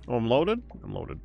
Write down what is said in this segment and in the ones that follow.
Oh, I'm loaded? I'm loaded.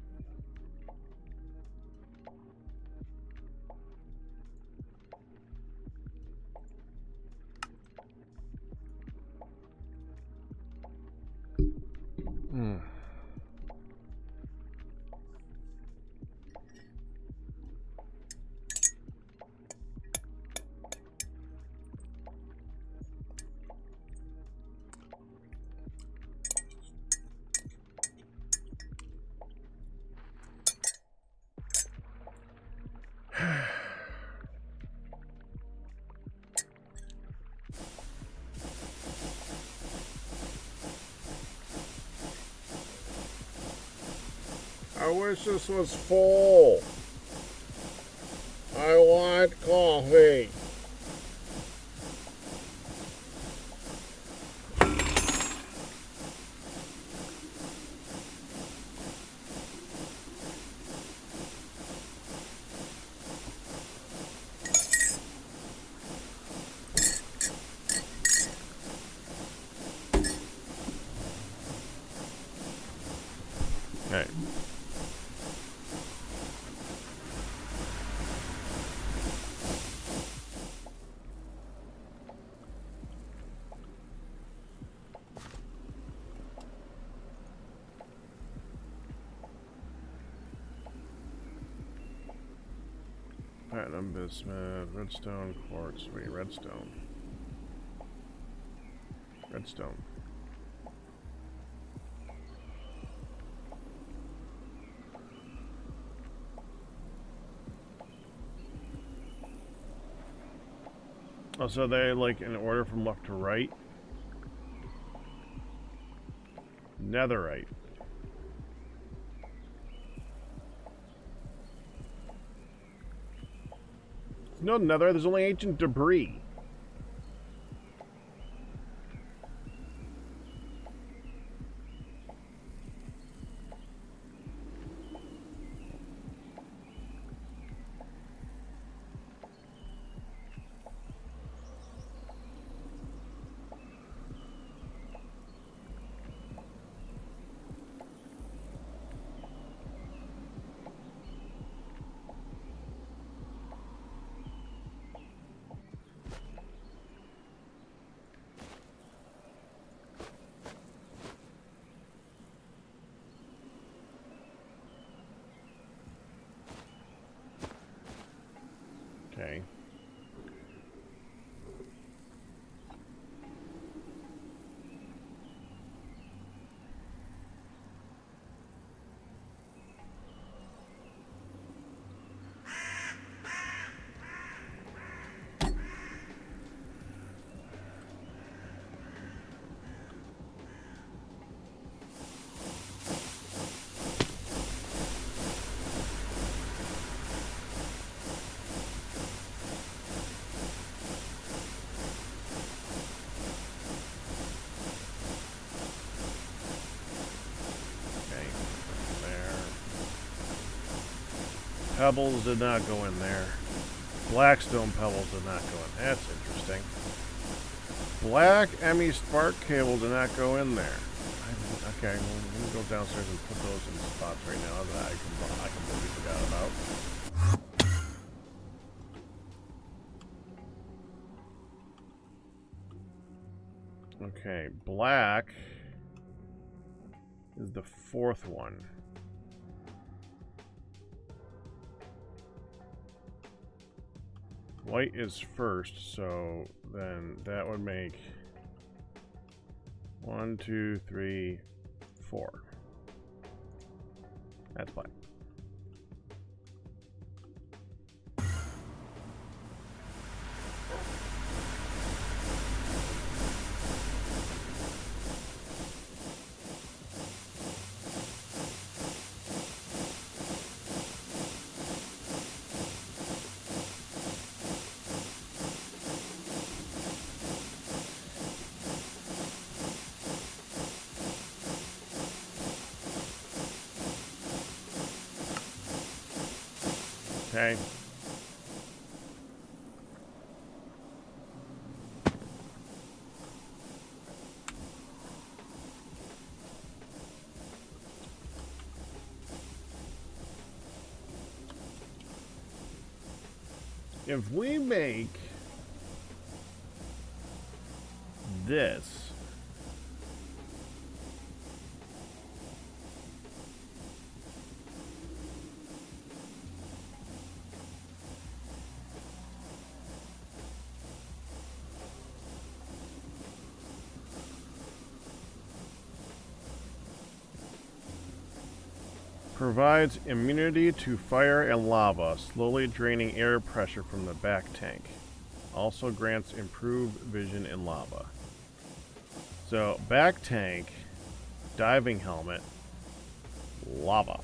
I wish this was full. I want coffee. Okay. Platinum, bismuth, redstone, quartz. Wait, redstone. Redstone. Oh, so they like in order from left to right? Netherite. No nether, there's only ancient debris. Okay. Pebbles did not go in there. Blackstone pebbles did not go in. That's interesting. Black Emmy spark cable did not go in there. Okay, well, let me go downstairs and put those in spots right now that I completely forgot about. Okay, black is the fourth one. White is first, so then that would make 1, 2, 3, 4. That's black. Okay. if we make this provides immunity to fire and lava, slowly draining air pressure from the back tank. Also grants improved vision in lava. So, back tank, diving helmet, lava.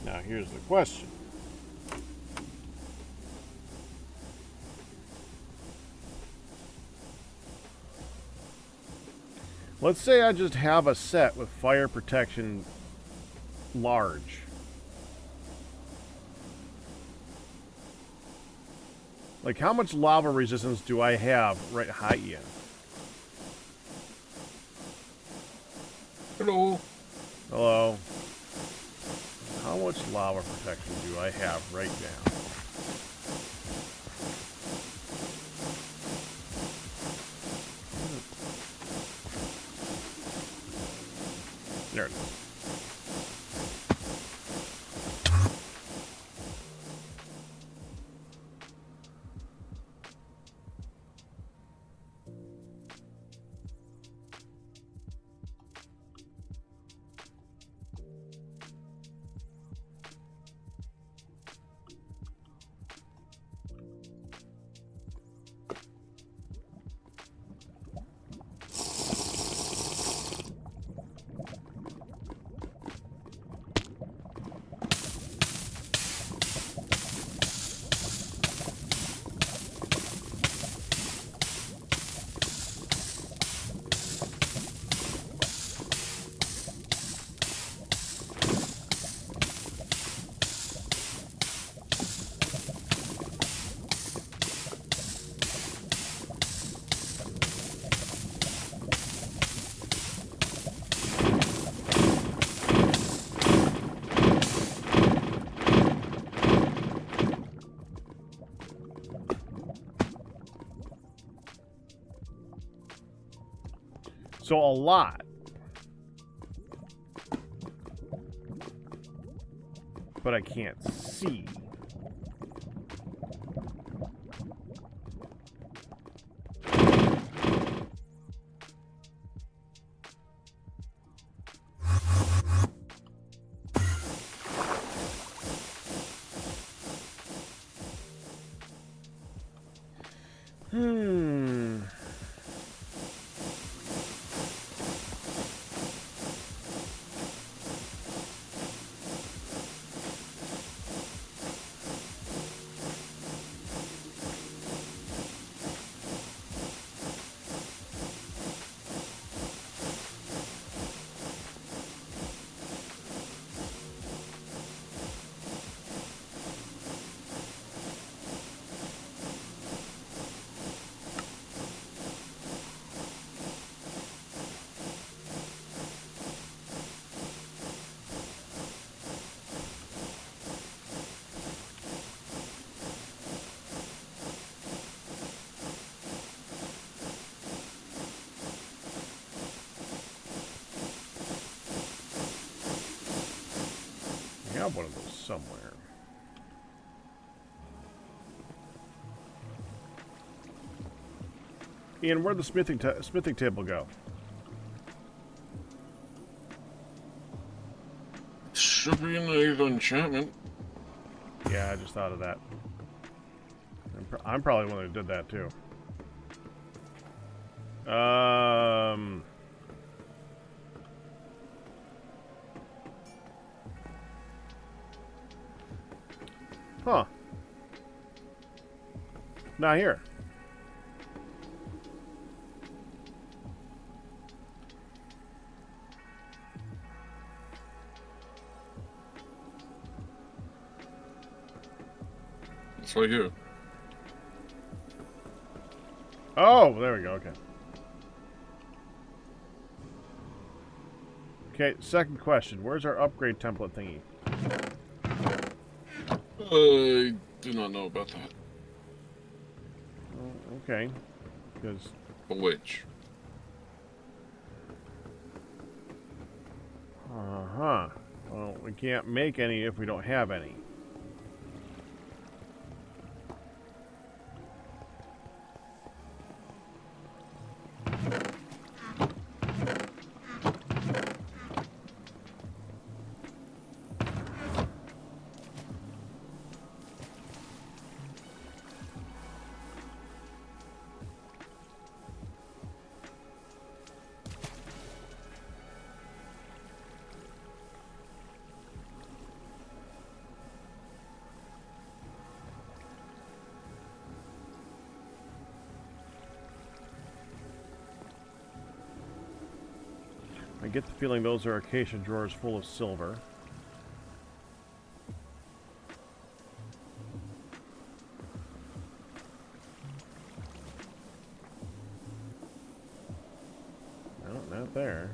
Now, here's the question. Let's say I just have a set with fire protection large. Like, how much lava resistance do I have right high in? Hello. Hello. How much lava protection do I have right now? There it is. So a lot. But I can't see. I have one of those somewhere. Ian, where'd the smithing table go? Should be in the enchantment. Yeah, I just thought of that. I'm probably the one who did that too. Huh. Not here. It's right here. Oh, there we go. Okay. Okay, second question. Where's our upgrade template thingy? I do not know about that. Oh, okay. Because... For which? Uh-huh. Well, we can't make any if we don't have any. I get the feeling those are acacia drawers full of silver. No, not there.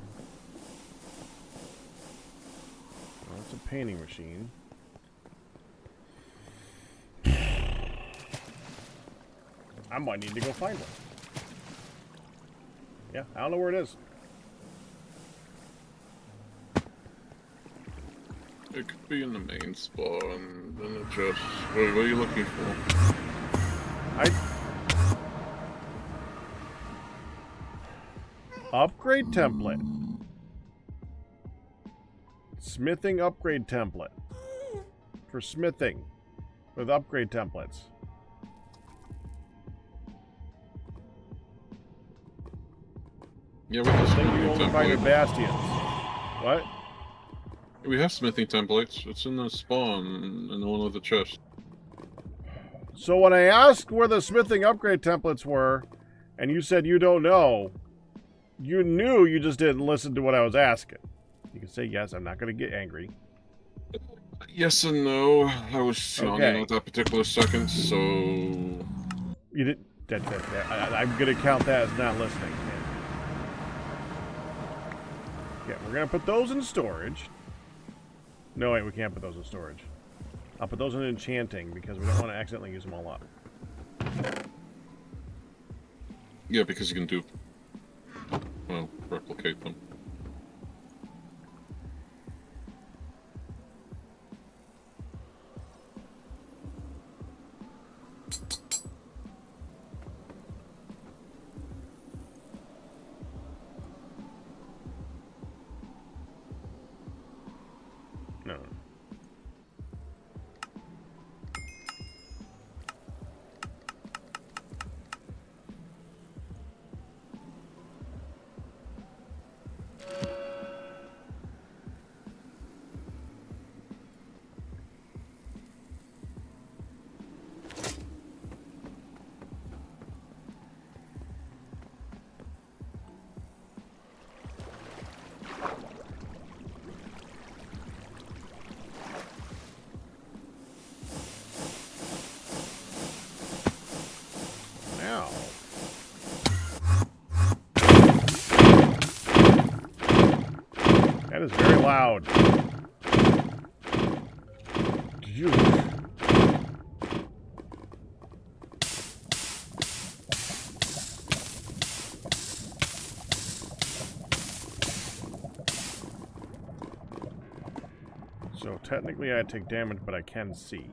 Well, that's a painting machine. I might need to go find one. Yeah, I don't know where it is. It could be in the main spot and then it just... What are you looking for? Upgrade template. Smithing upgrade template. For smithing. With upgrade templates. Yeah, we have I think smithing you only find in templates. bastions. What? We have smithing templates. It's in the spawn in one of the chests. So when I asked where the smithing upgrade templates were, and you said you don't know, you knew, you just didn't listen to what I was asking. You can say yes, I'm not going to get angry. Yes and no. I was yawning Okay. at that particular second, so... You didn't... That's it. I'm going to count that as not listening. Okay, we're going to put those in storage. No, wait, we can't put those in storage. I'll put those in enchanting because we don't want to accidentally use them all up. Yeah, because you can do... Well, replicate them. No. Now. That is very loud. You. So technically I take damage, but I can see.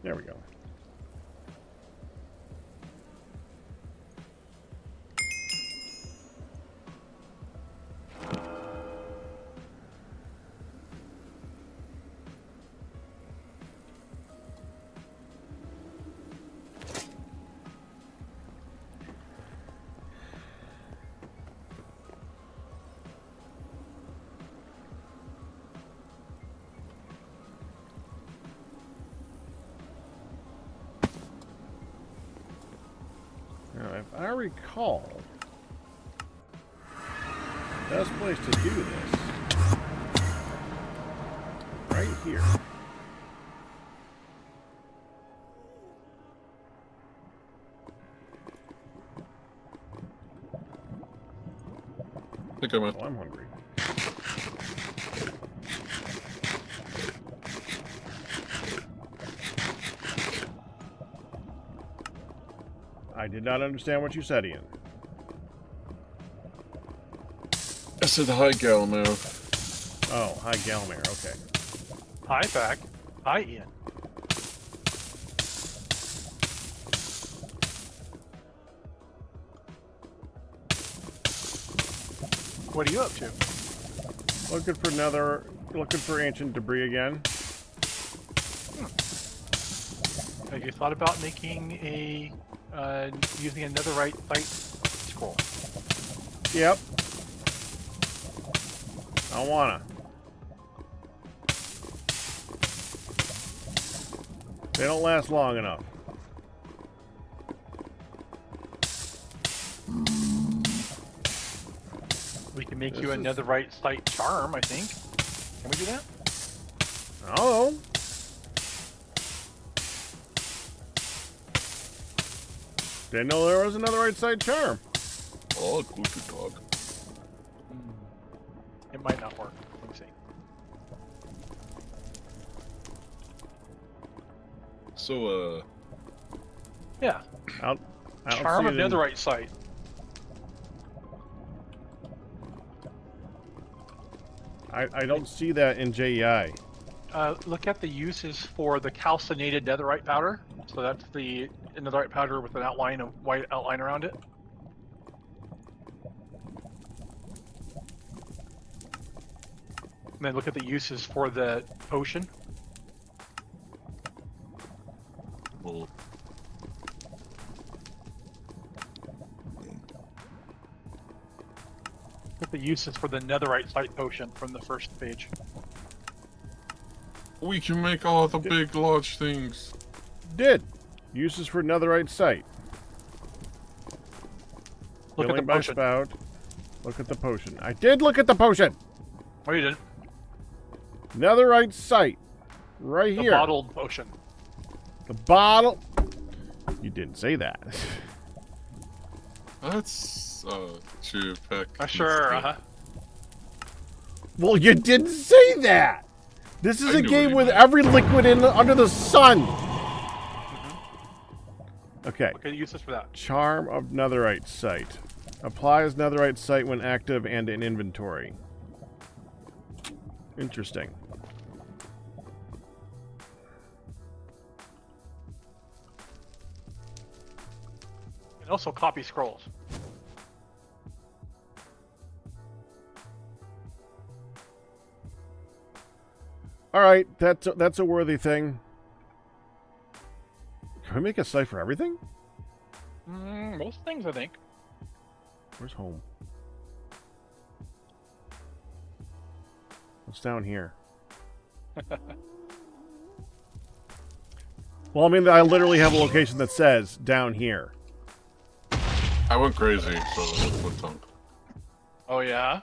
There we go. I recall, the best place to do this, right here. I think I went. Oh, I'm hungry. I did not understand what you said, Ian. I said hi, Galileo. Oh, hi, Galmer. Okay. Hi, Pack. Hi, Ian. What are you up to? Looking for ancient debris again. Have you thought about making a, using a netherite site scroll? Yep. I wanna. They don't last long enough. We can make This you a is- netherite site charm, I think. Can we do that? Oh. Didn't know there was another right side charm. Oh, good dog. It might not work. Let me see. So, Yeah. I don't Charm see of it in- netherite site. I don't see that in JEI. Look at the uses for the calcinated netherite powder. So that's the netherite powder with an outline of white outline around it. And then look at the uses for the potion. well, Look at the uses for the netherite site potion from the first page. we can make all the big, large things. Did. Uses for netherite site. Look at the Filling by potion. spout. Look at the potion. I did look at the potion. Oh, you didn't. Netherite site. Right The here. bottled potion. The bottle. You didn't say that. That's, true, Peck. Sure, uh-huh. Well, you didn't say that. This is I a knew game what he with meant. every liquid under the sun. Okay. Look at the uses for that. Charm of netherite site. Applies netherite site when active and in inventory. Interesting. And also copy scrolls. All right, that's a worthy thing. Can we make a site for everything? Most things, I think. Where's home? What's down here? Well, I mean, I literally have a location that says down here. I went crazy, so what's on? Oh, yeah?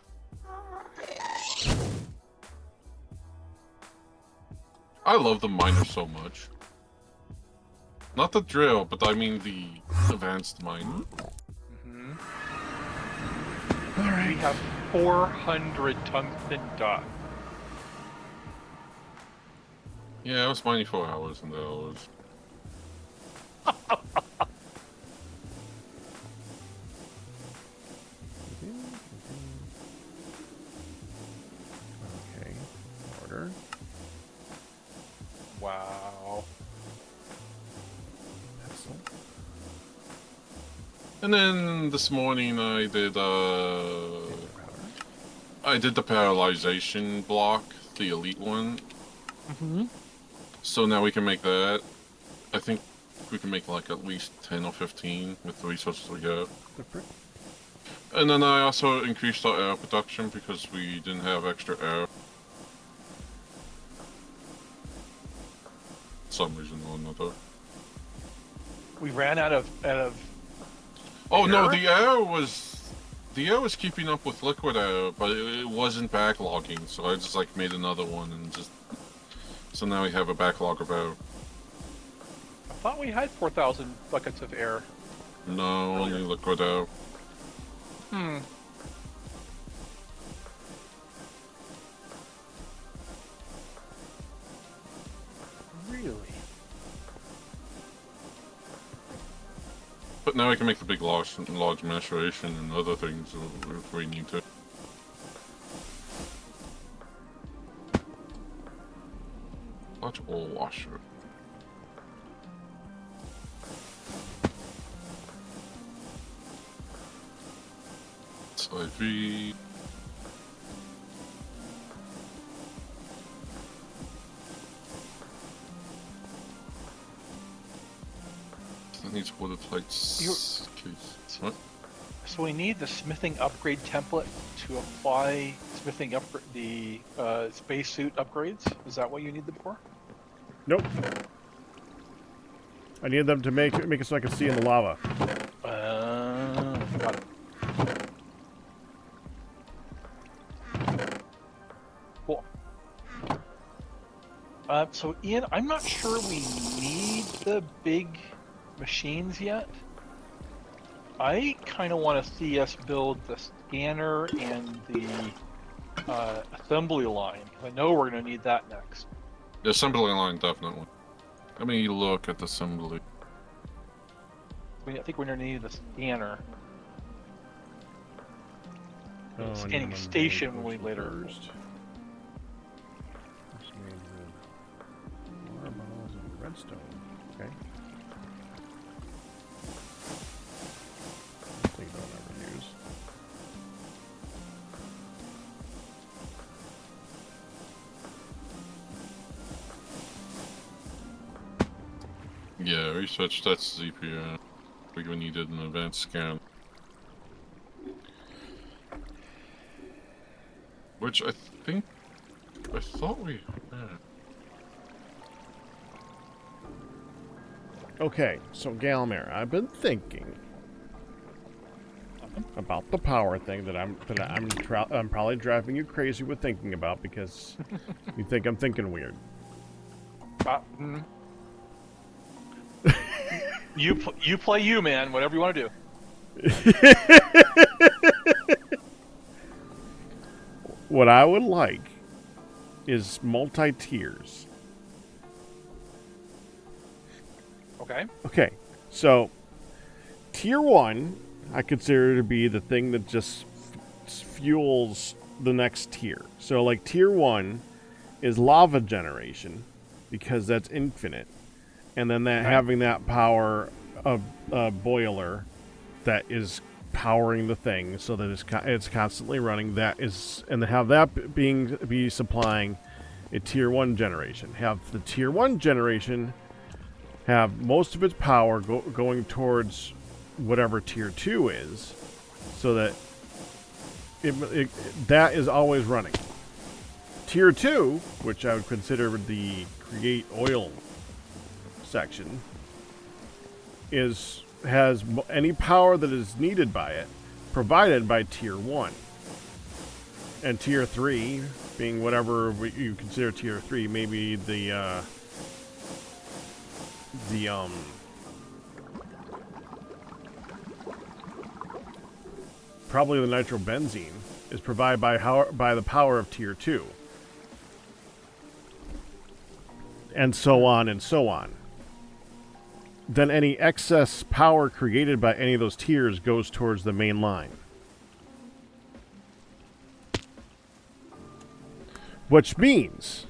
I love the miner so much. Not the drill, but I mean the advanced mine. Mm-hmm. All We right. have 400 tungsten dust. Yeah, I was mining 4 hours and hours. Okay. Order. Wow. Pencil. And then this morning I did the paralyzation block, the elite one. Mm-hmm. So now we can make that. I think we can make like at least 10 or 15 with the resources we have. The frick? And then I also increased our air production because we didn't have extra air. For some reason or another. We ran out of Oh no, Air? the air was keeping up with liquid air, but it wasn't backlogging. So I just like made another one and just so now we have a backlog of air. I thought we had 4,000 buckets of air. No, only liquid air. Hmm. Really? But now I can make the big large maturation and other things if we need to. Large oil washer. It's IV. That needs watertight case. What? So we need the smithing upgrade template to apply smithing upgrade the spacesuit upgrades. Is that what you need them for? Nope. I need them to make it so I can see in the lava. Got it. Cool. So Ian, I'm not sure we need the big machines yet. I kind of want to see us build the scanner and the assembly line. I know we're going to need that next. The assembly line, definitely. Let me look at the assembly. I think we're going to need the scanner. The scanning station will be later. First. This means the marbles and redstone. Okay. Things I'll never use. Yeah, research that's ZPR. We needed an advanced scan. Which I thought we had. Okay, so Galmer, I've been thinking about the power thing that I'm probably driving you crazy with thinking about because you think I'm thinking weird. You play you, man. Whatever you want to do. What I would like is multi-tiers. Okay. Okay, so tier 1 I consider to be the thing that just fuels the next tier. So like tier 1 is lava generation because that's infinite. And then that having that power of a boiler that is powering the thing so that it's constantly running. That is, and have that be supplying a tier 1 generation. Have the tier 1 generation have most of its power going towards whatever tier 2 is, so that that is always running. Tier 2, which I would consider the create oil section, has any power that is needed by it provided by tier 1. And tier 3 being whatever you consider tier 3, maybe the probably the nitrobenzene is provided by the power of tier 2. And so on and so on. Then any excess power created by any of those tiers goes towards the main line. Which means,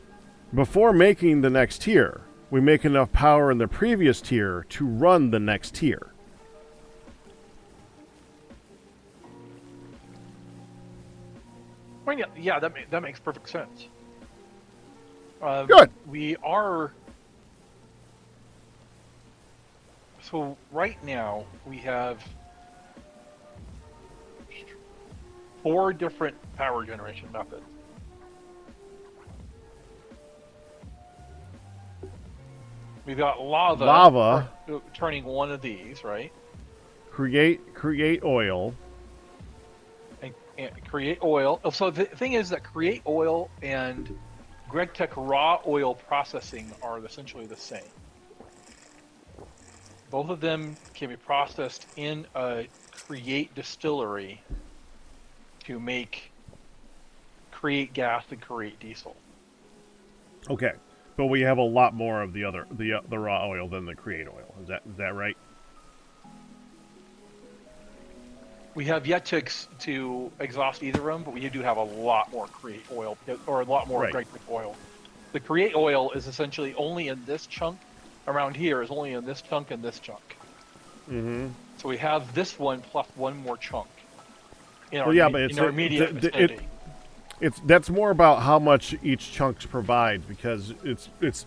before making the next tier, we make enough power in the previous tier to run the next tier. I mean, yeah, that makes perfect sense. Good. We are. So right now we have 4 different power generation methods. We've got lava Lava. turning one of these, right? create oil. And create oil. So the thing is that create oil and GregTech raw oil processing are essentially the same. Both of them can be processed in a create distillery to create gas and create diesel. Okay, but we have a lot more of the raw oil than the create oil. Is that right? We have yet to exhaust either of them, but we do have a lot more create oil, or a lot more Right. GregTech oil. The create oil is essentially only in this chunk. Around here is only in this chunk and this chunk. Mm-hmm. So we have this one plus one more chunk in our, Well, yeah, but it's in our immediate vicinity. That's more about how much each chunk provides, because it's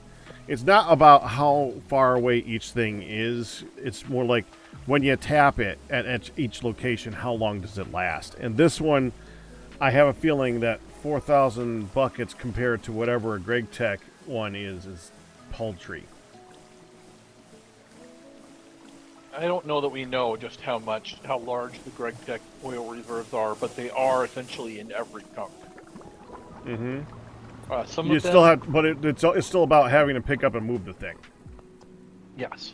not about how far away each thing is. It's more like when you tap it at each location, how long does it last? And this one, I have a feeling that 4,000 buckets compared to whatever a GregTech one is paltry. I don't know that we know just how large the GregTech oil reserves are, but they are essentially in every chunk. Mm-hmm. Some You of them, still have, but it's still about having to pick up and move the thing. yes.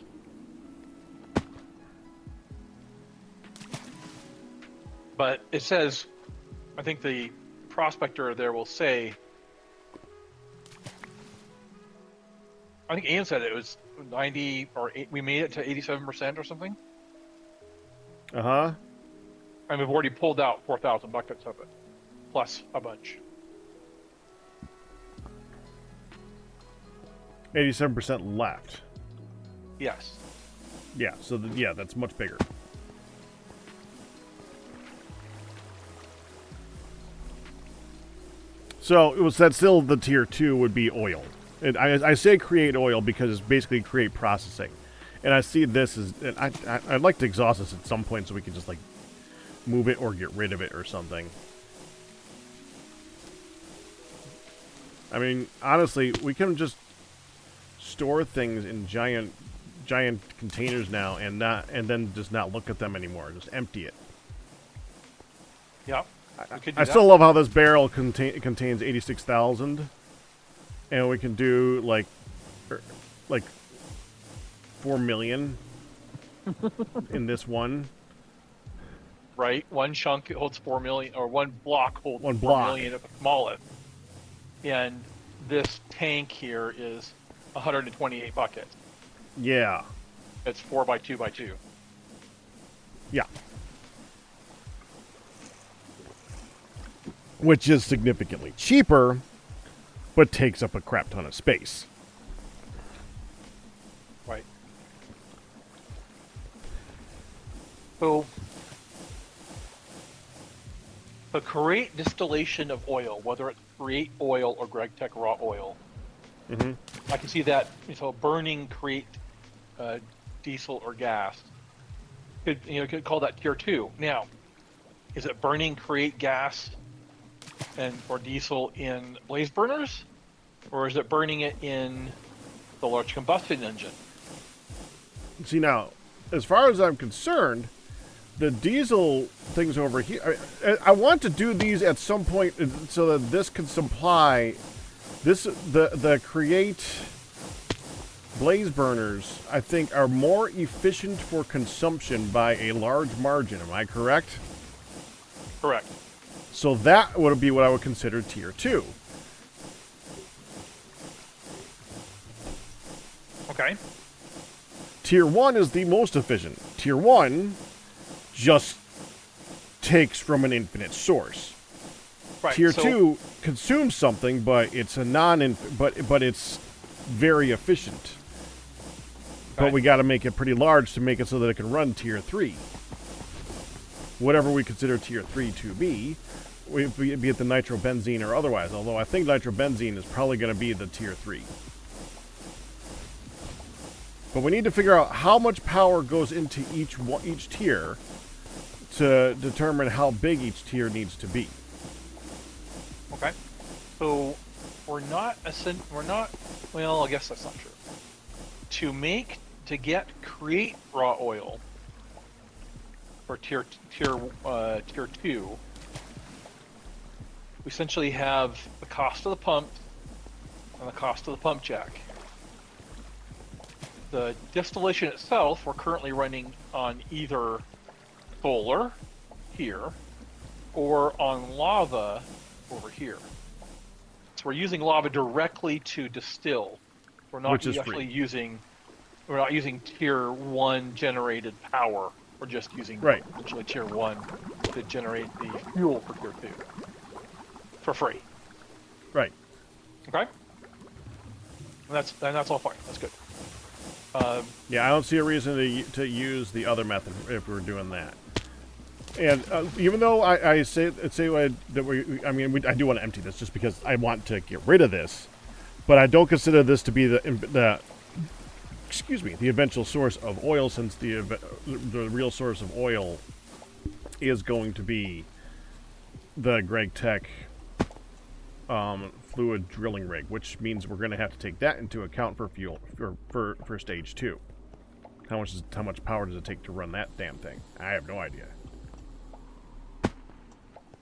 But it says, I think the prospector there will say, I think Ian said it was 90 or we made it to 87% or something. Uh-huh. And we've already pulled out 4,000 buckets of it, plus a bunch. 87% left. Yes. Yeah, so that's much bigger. So it was that still the tier 2 would be oil. And I say create oil because it's basically create processing. And I see this as, and I'd like to exhaust this at some point so we can just like move it or get rid of it or something. I mean, honestly, we can just store things in giant containers now and then just not look at them anymore. Just empty it. Yep. I still love how this barrel contains 86,000, and we can do like 4 million in this one. Right, one chunk holds 4 million, or one block holds 4 block. million at the smallest. And this tank here is 128 buckets. Yeah. It's 4 by 2 by 2. Yeah. Which is significantly cheaper, but takes up a crap ton of space. Right. So, the create distillation of oil, whether it's create oil or GregTech raw oil, Mm-hmm. I can see that. So burning create diesel or gas. Could call that tier 2. Now, is it burning create gas or diesel in blaze burners, or is it burning it in the large combustion engine? See, now, as far as I'm concerned, the diesel things over here, I want to do these at some point so that this can supply the create blaze burners, I think, are more efficient for consumption by a large margin. Am I correct? Correct. So that would be what I would consider tier 2. Okay. Tier 1 is the most efficient. Tier 1 just takes from an infinite source. Right. Tier so, 2 consumes something, but it's a but it's very efficient. But Okay. we got to make it pretty large to make it so that it can run tier 3. Whatever we consider tier 3 to be it the nitrobenzene or otherwise. Although I think nitrobenzene is probably going to be the tier 3. But we need to figure out how much power goes into each tier to determine how big each tier needs to be. Okay. So we're not. Well, I guess that's not true. To get create raw oil, for tier 2, we essentially have the cost of the pump and the cost of the pump jack. The distillation itself, we're currently running on either solar here or on lava over here. So we're using lava directly to distill. We're not actually using tier 1 generated power. We're just using essentially tier 1 to generate the fuel for tier 2 for free. Right. Okay. And that's all fine. That's good. Yeah, I don't see a reason to use the other method if we're doing that. And even though I say that I do want to empty this just because I want to get rid of this, but I don't consider this to be the eventual source of oil, since the real source of oil is going to be the Gravitas fluid drilling rig, which means we're going to have to take that into account for fuel for stage 2. How much power does it take to run that damn thing? I have no idea.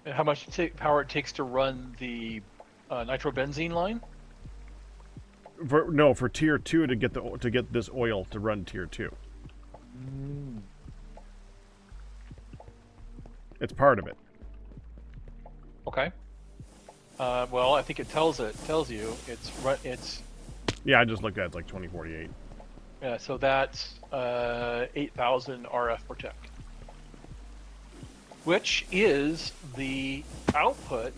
And how much power it takes to run the nitrobenzene line? For tier 2 to get this oil to run tier 2. It's part of it. Okay. Well, I think it tells you it's. Yeah, I just looked at it, like 2048. Yeah, so that's 8,000 RF per tech, which is the output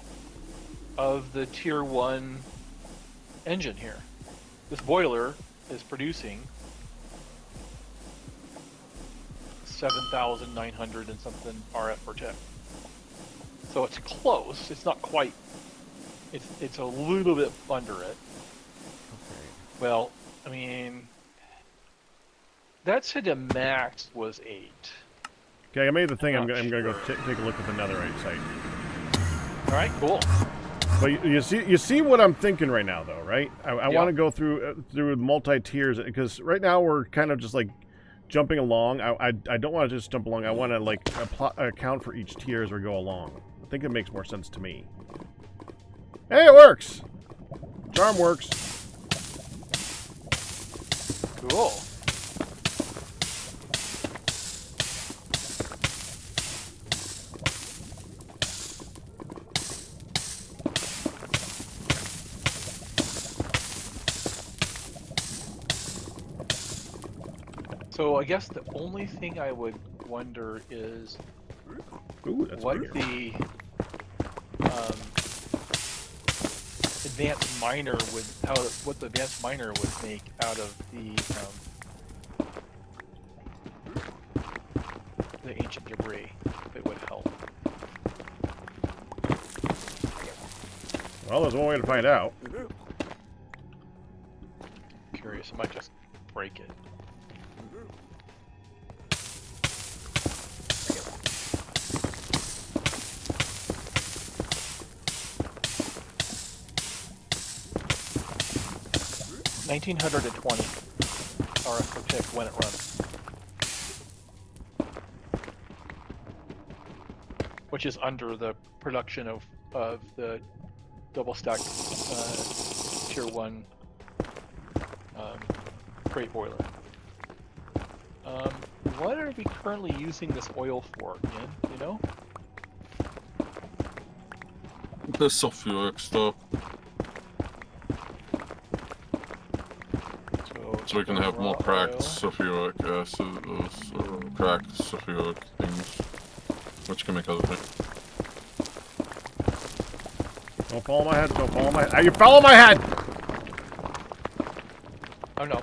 of the tier 1 engine here. This boiler is producing 7,900 and something RF per tech. So it's close. It's not quite. It's a little bit under it. Okay. Well, I mean, that said the max was 8. Okay, I made the thing. I'm going to go take a look at the netherite site. All right, cool. But you see what I'm thinking right now, though, right? I want to go through multi-tiers, because right now we're kind of just like jumping along. I don't want to just jump along. I want to like account for each tier as we go along. I think it makes more sense to me. Hey, it works! Charm works. Cool. So I guess the only thing I would wonder is what the advanced miner what the advanced miner would make out of the ancient debris, if it would help. Well, there's one way to find out. Curious, I might just break it. $1,920 RF per tick when it runs, which is under the production of the double stack tier 1 crate boiler. What are we currently using this oil for, Ian? You know? The sulfuric stuff. So we can have more cracked sulfuric acid, cracked sulfuric things, which can make other things. Don't follow my head, don't follow my head. You follow my head! Oh no.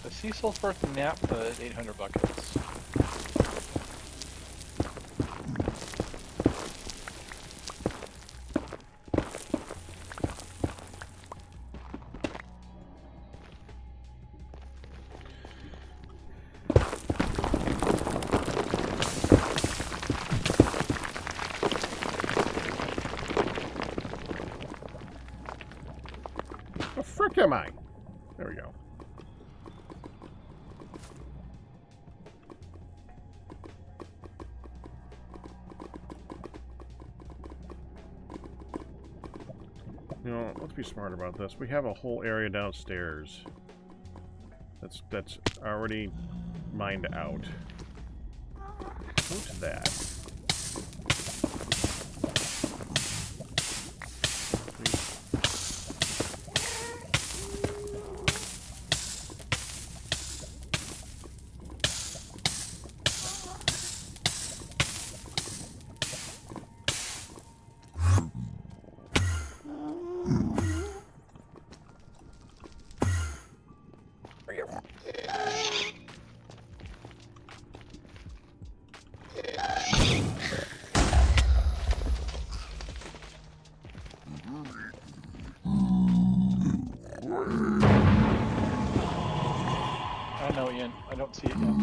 The sea sulfur naphtha is 800 buckets. fuck am I? There we go. You know, let's be smart about this. We have a whole area downstairs that's already mined out. Go to that. I know, Ian. I don't see it yet.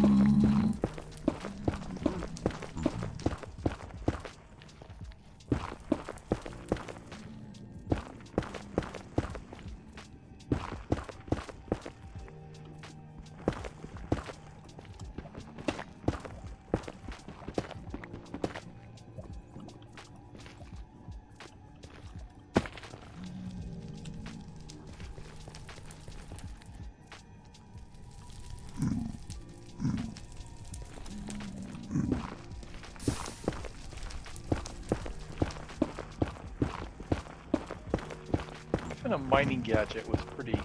Even a mining gadget was pretty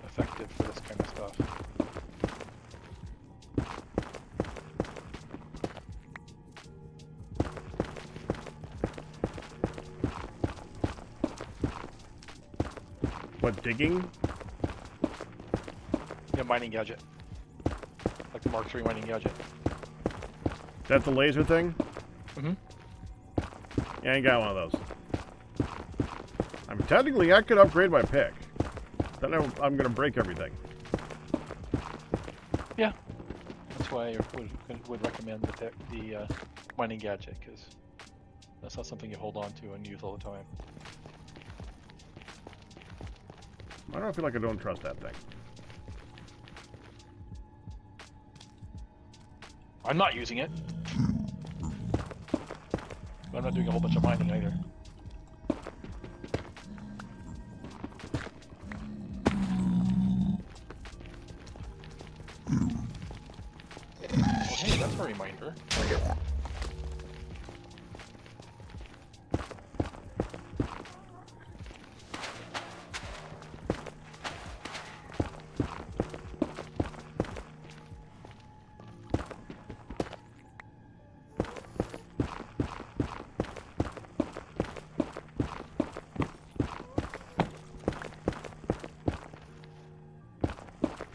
effective for this kind of stuff. What, digging? Yeah, mining gadget. Like the Mark III mining gadget. That's the laser thing? Mm-hmm. Yeah, I ain't got one of those. I mean, technically, I could upgrade my pick. Then I'm gonna break everything. Yeah. That's why I would recommend the mining gadget, because that's not something you hold on to and use all the time. I don't feel like I don't trust that thing. I'm not using it. But I'm not doing a whole bunch of mining either. Oh, hey, that's a reminder.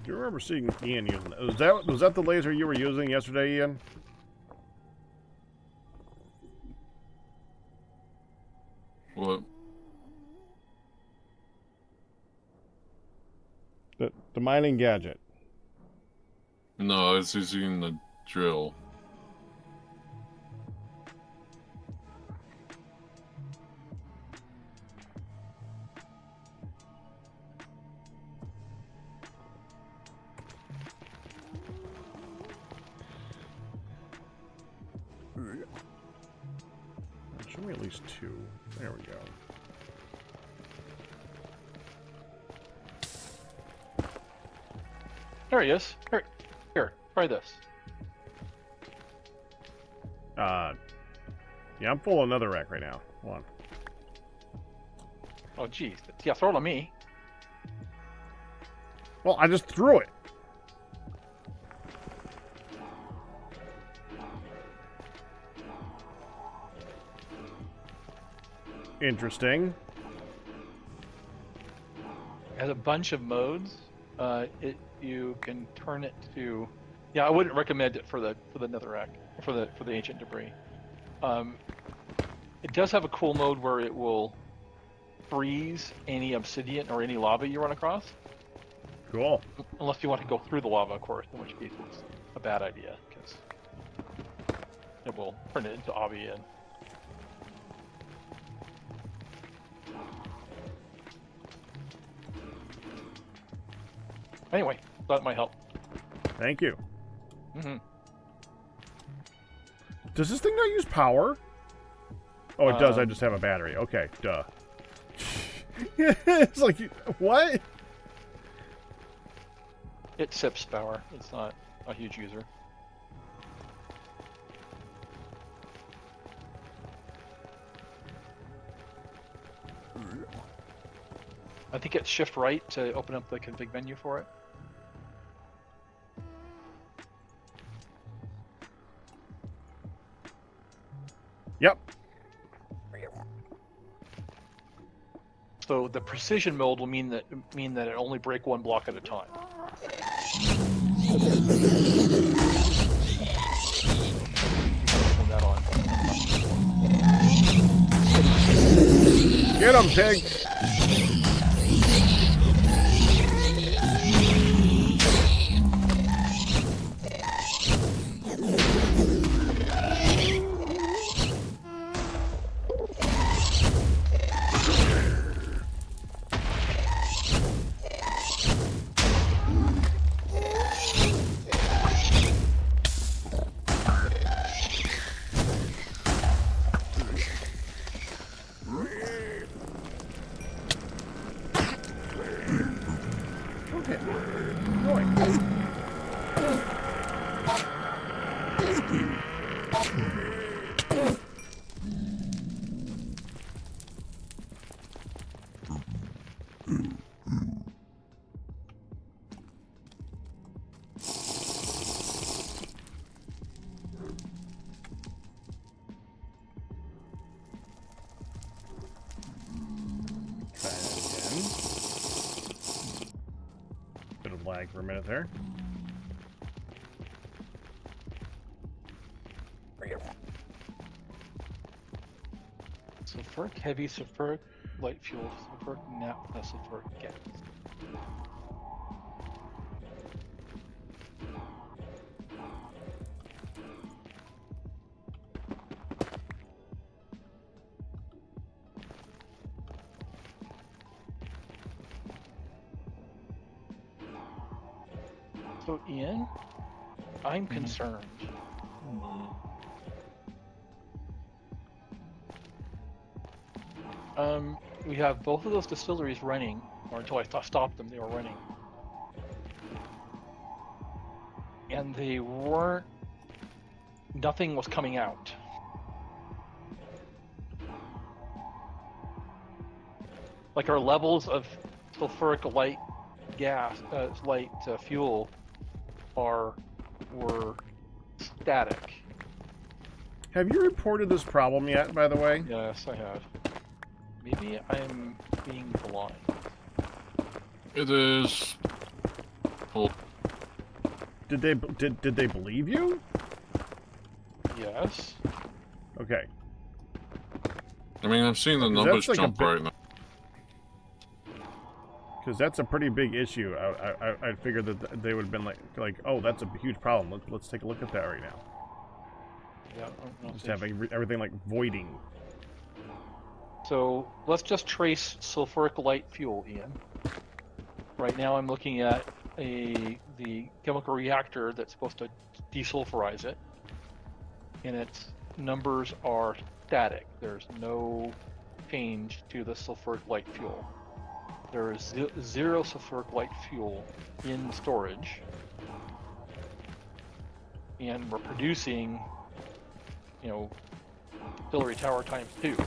Do you remember seeing Ian using that? Was that the laser you were using yesterday, Ian? What? The mining gadget. No, I was using the drill. Show me at least two. There we go. There he is. Here, try this. Yeah, I'm full of another rack right now. Hold on. Oh, geez. Yeah, throw it on me. Well, I just threw it. Interesting. It has a bunch of modes. You can turn it to. Yeah, I wouldn't recommend it for the netherrack, for the ancient debris. It does have a cool mode where it will freeze any obsidian or any lava you run across. Cool. Unless you want to go through the lava, of course, in which case it's a bad idea, because it will turn it into obsidian. Anyway, thought it might help. Thank you. Mm-hmm. Does this thing not use power? Oh, it does. I Um, just have a battery. Okay, duh. It's like, what? It sips power. It's not a huge user. I think it's shift right to open up the config menu for it. Yep. So the precision mode will mean that it only break one block at a time. Turn that on. Get him, pig! Okay. Going. Try that again. Bit of lag for a minute there. Sulfuric heavy, sulfuric light fuel, sulfuric naphtha, sulfuric gas. So Ian, I'm concerned. We have both of those distilleries running, or until I stopped them, they were running. And they weren't, nothing was coming out. Like our levels of sulfuric light gas, fuel were static. Have you reported this problem yet, by the way? Yes, I have. Maybe I'm being blind. It is. Well, Did they believe you? Yes. Okay. I mean, I'm seeing the Because numbers that's like a jump bit- right now. Because that's a pretty big issue. I figured that they would have been like, oh, that's a huge problem. Let's take a look at that right now. Yeah. I don't Just know. having everything like voiding. So let's just trace sulfuric light fuel, Ian. Right now I'm looking at the chemical reactor that's supposed to desulfurize it, and its numbers are static. There's no change to the sulfuric light fuel. There is zero sulfuric light fuel in storage, and we're producing, distillery tower times 2.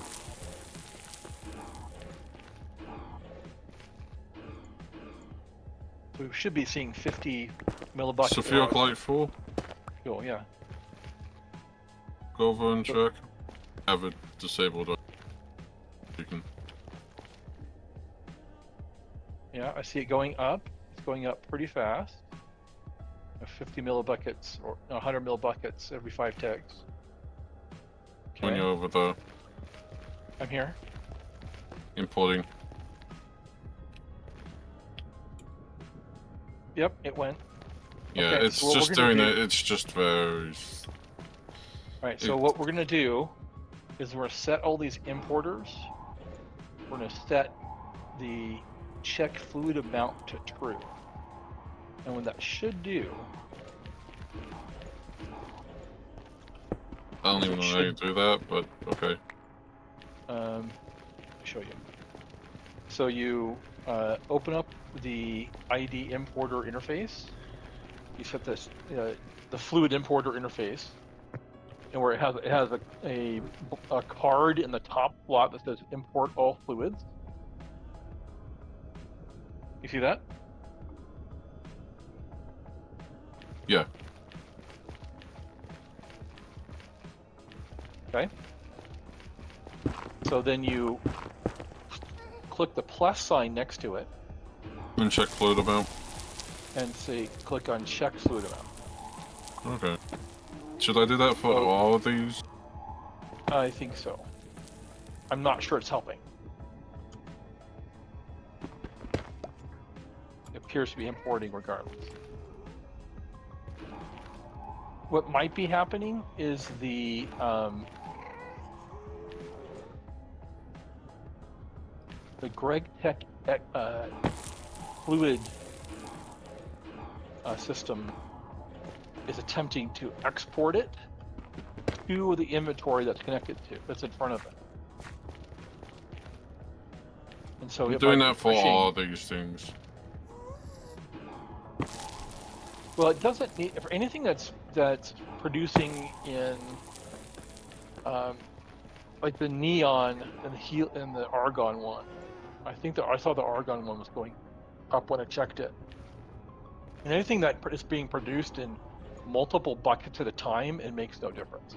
So we should be seeing 50 millibuckets Sulfuric light full. fuel, yeah. Go over and check. Have it disabled. You can. Yeah, I see it going up. It's going up pretty fast. 50 millibuckets or 100 millibuckets every 5 ticks. When Okay, you're over there, I'm here. importing. Yep, it went. Yeah, Okay, it's so what just we're gonna doing do- it. It's just very. Alright, so It- what we're gonna do is we're gonna set all these importers. We're gonna set the check fluid amount to true. And what that should do... I don't even know how you do that, but okay. Let me show you. So you open up the ID importer interface. You set this the fluid importer interface, and where it has a card in the top slot that says import all fluids. You see that? Yeah. Okay. So then you click the plus sign next to it And check fluid amount. and say click on check fluid amount. Okay. Should I do that for all of these? I think so. I'm not sure it's helping. It appears to be importing regardless. What might be happening is the GregTech fluid system is attempting to export it to the inventory that's connected to, that's in front of it. And so I'm doing that for all these things. Well, it doesn't need for anything that's producing in like the neon and the argon one. I think that I saw the argon one was going up when I checked it. And anything that is being produced in multiple buckets at a time, it makes no difference.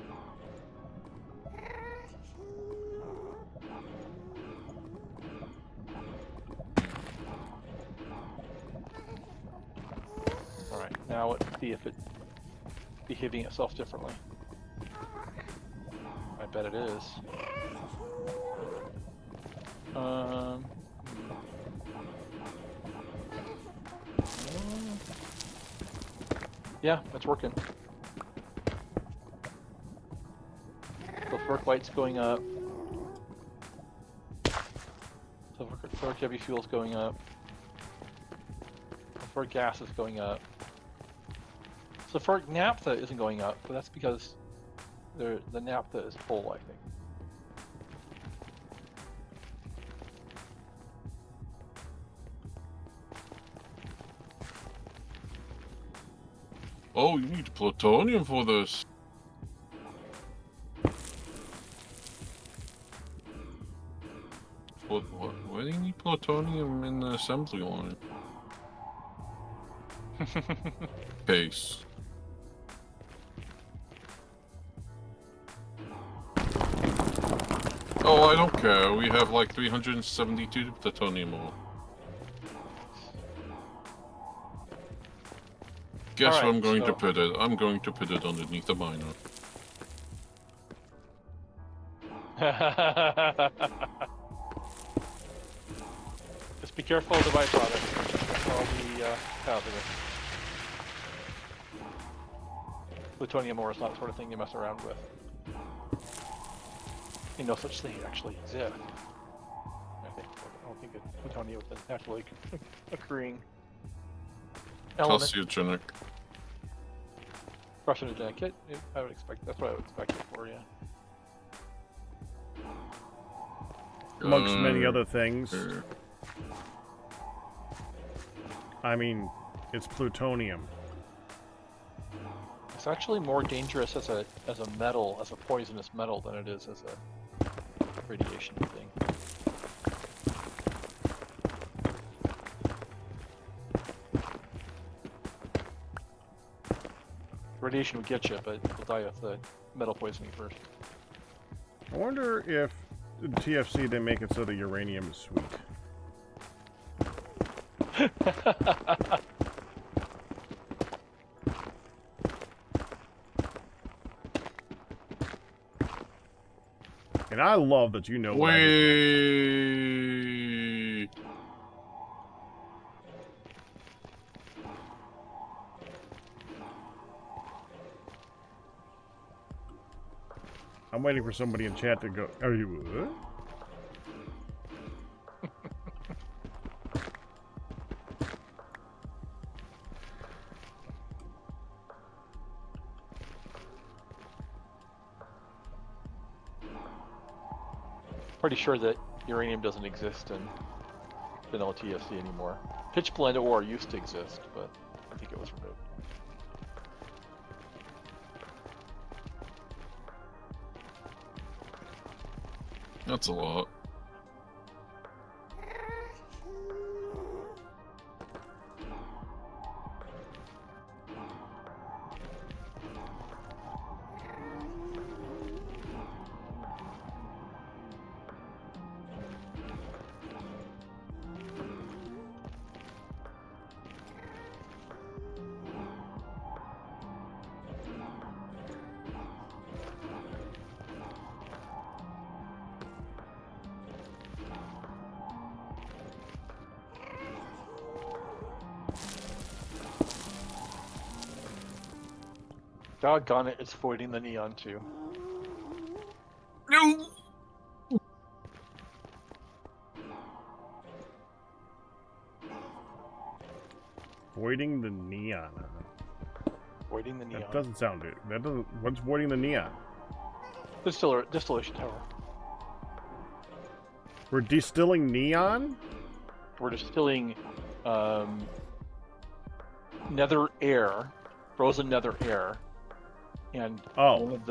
All right, now let's see if it's behaving itself differently. I bet it is. Yeah, it's working. Sulfuric light's going up. Sulfuric heavy fuel's going up. Sulfuric gas is going up. Sulfuric naphtha isn't going up, but that's because the naphtha is full, I think. Oh, you need plutonium for this. What? Why do you need plutonium in the assembly line? Case. Oh, I don't care. We have like 372 plutonium ore. Guess where I'm going to put it? I'm going to put it underneath the miner. Just be careful of the byproduct. All the hazardous. Plutonium ore is not the sort of thing you mess around with. No such thing actually exists. I don't think plutonium is a naturally occurring element. Carcinogenic. Carcinogenic. I would expect. That's what I would expect it for you. Amongst many other things. I mean, it's plutonium. It's actually more dangerous as a metal, as a poisonous metal, than it is as a radiation thing. Radiation will get you, but you'll die of the metal poisoning first. I wonder if the TFC they make it so the uranium is sweet. And I love that you know what I just Wait. I'm waiting for somebody in chat to go. Are you what? Pretty sure that uranium doesn't exist in vanilla TFC anymore. Pitch blende ore used to exist, but I think it was removed. That's a lot. Doggone it, it's voiding the neon too. No. Voiding the neon. Voiding the neon. That doesn't sound good. That doesn't. What's voiding the neon? Distillation tower. We're distilling neon? We're distilling nether air, frozen nether air, and Oh. one of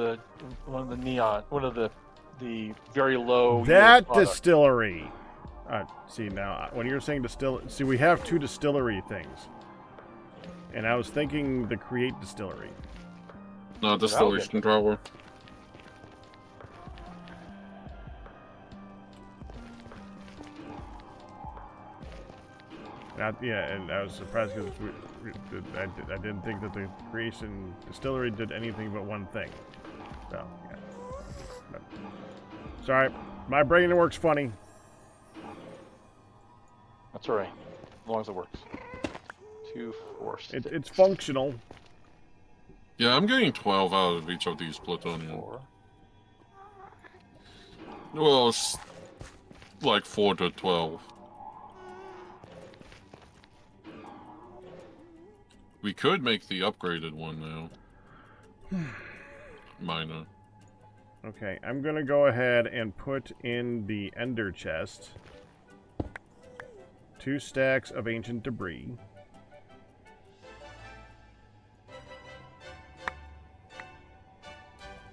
the neon, one of the very low. That yield product. distillery. See now, when you're saying see, we have 2 distillery things, and I was thinking the create distillery. No, distillation tower. Yeah, and I was surprised because I didn't think that the creation distillery did anything but one thing. So, yeah. But, sorry, my brain works funny. That's alright, as long as it works. 2, 4, 6. It's functional. Yeah, I'm getting 12 out of each of these plutonium. 4. Well, it's like 4 to 12. We could make the upgraded one now. Minor. Okay, I'm gonna go ahead and put in the ender chest 2 stacks of ancient debris.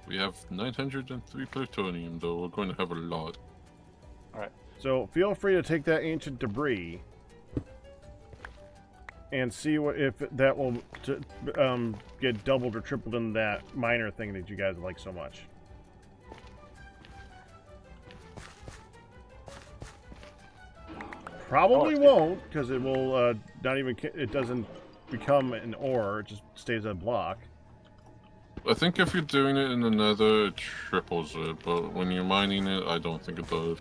We have 903 plutonium, though. We're going to have a lot. Alright. So feel free to take that ancient debris and see what if that will get doubled or tripled in that minor thing that you guys like so much. Probably won't, because it will not even. It doesn't become an ore; it just stays a block. I think if you're doing it in the nether, it triples it, but when you're mining it, I don't think it does.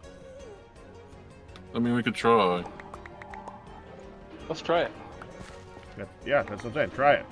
I mean, we could try. Let's try it. Yeah, that's what I'm saying. Try it.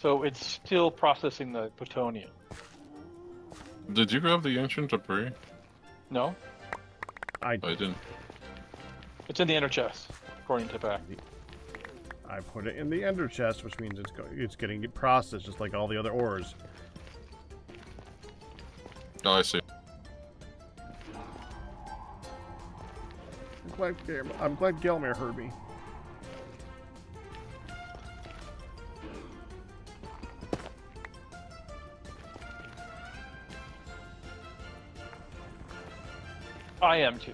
So it's still processing the plutonium. Did you grab the ancient debris? No? I didn't. It's in the inner chest, according to Pack. I put it in the ender chest, which means it's getting processed just like all the other ores. Oh, I see. I'm glad Gelmir heard me. I am too.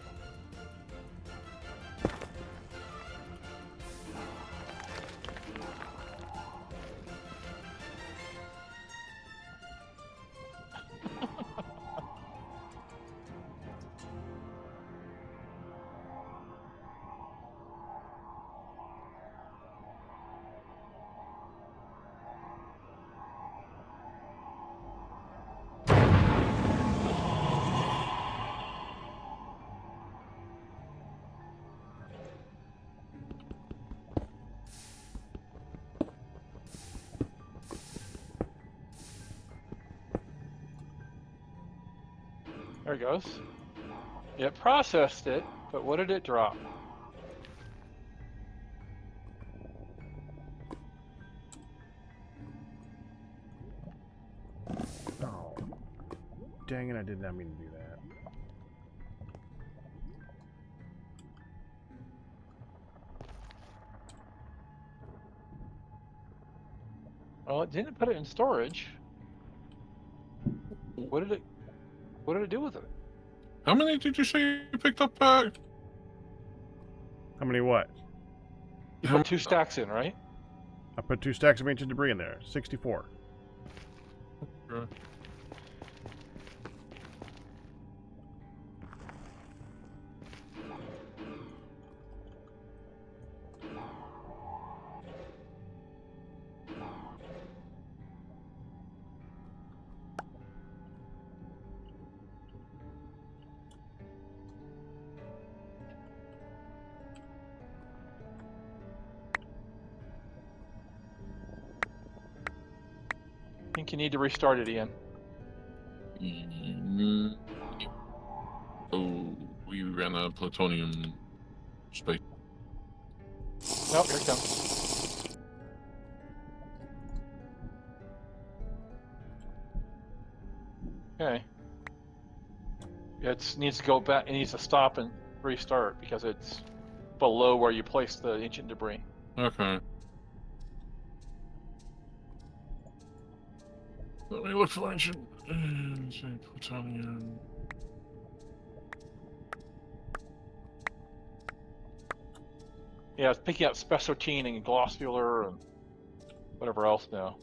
There it goes. It processed it, but what did it drop? Oh. Dang it, I did not mean to do that. Well, it didn't put it in storage. What did it do with it? How many did you say you picked up back? How many what? You put 2 stacks in, right? I put 2 stacks of ancient debris in there. 64. Sure. I think you need to restart it, Ian. Oh, we ran out of plutonium space. Nope, here it comes. Okay. It needs to go back. It needs to stop and restart because it's below where you placed the ancient debris. Okay. Let me look for ancient. Plutonium. Yeah, it's picking up spessartine and glossular and whatever else now.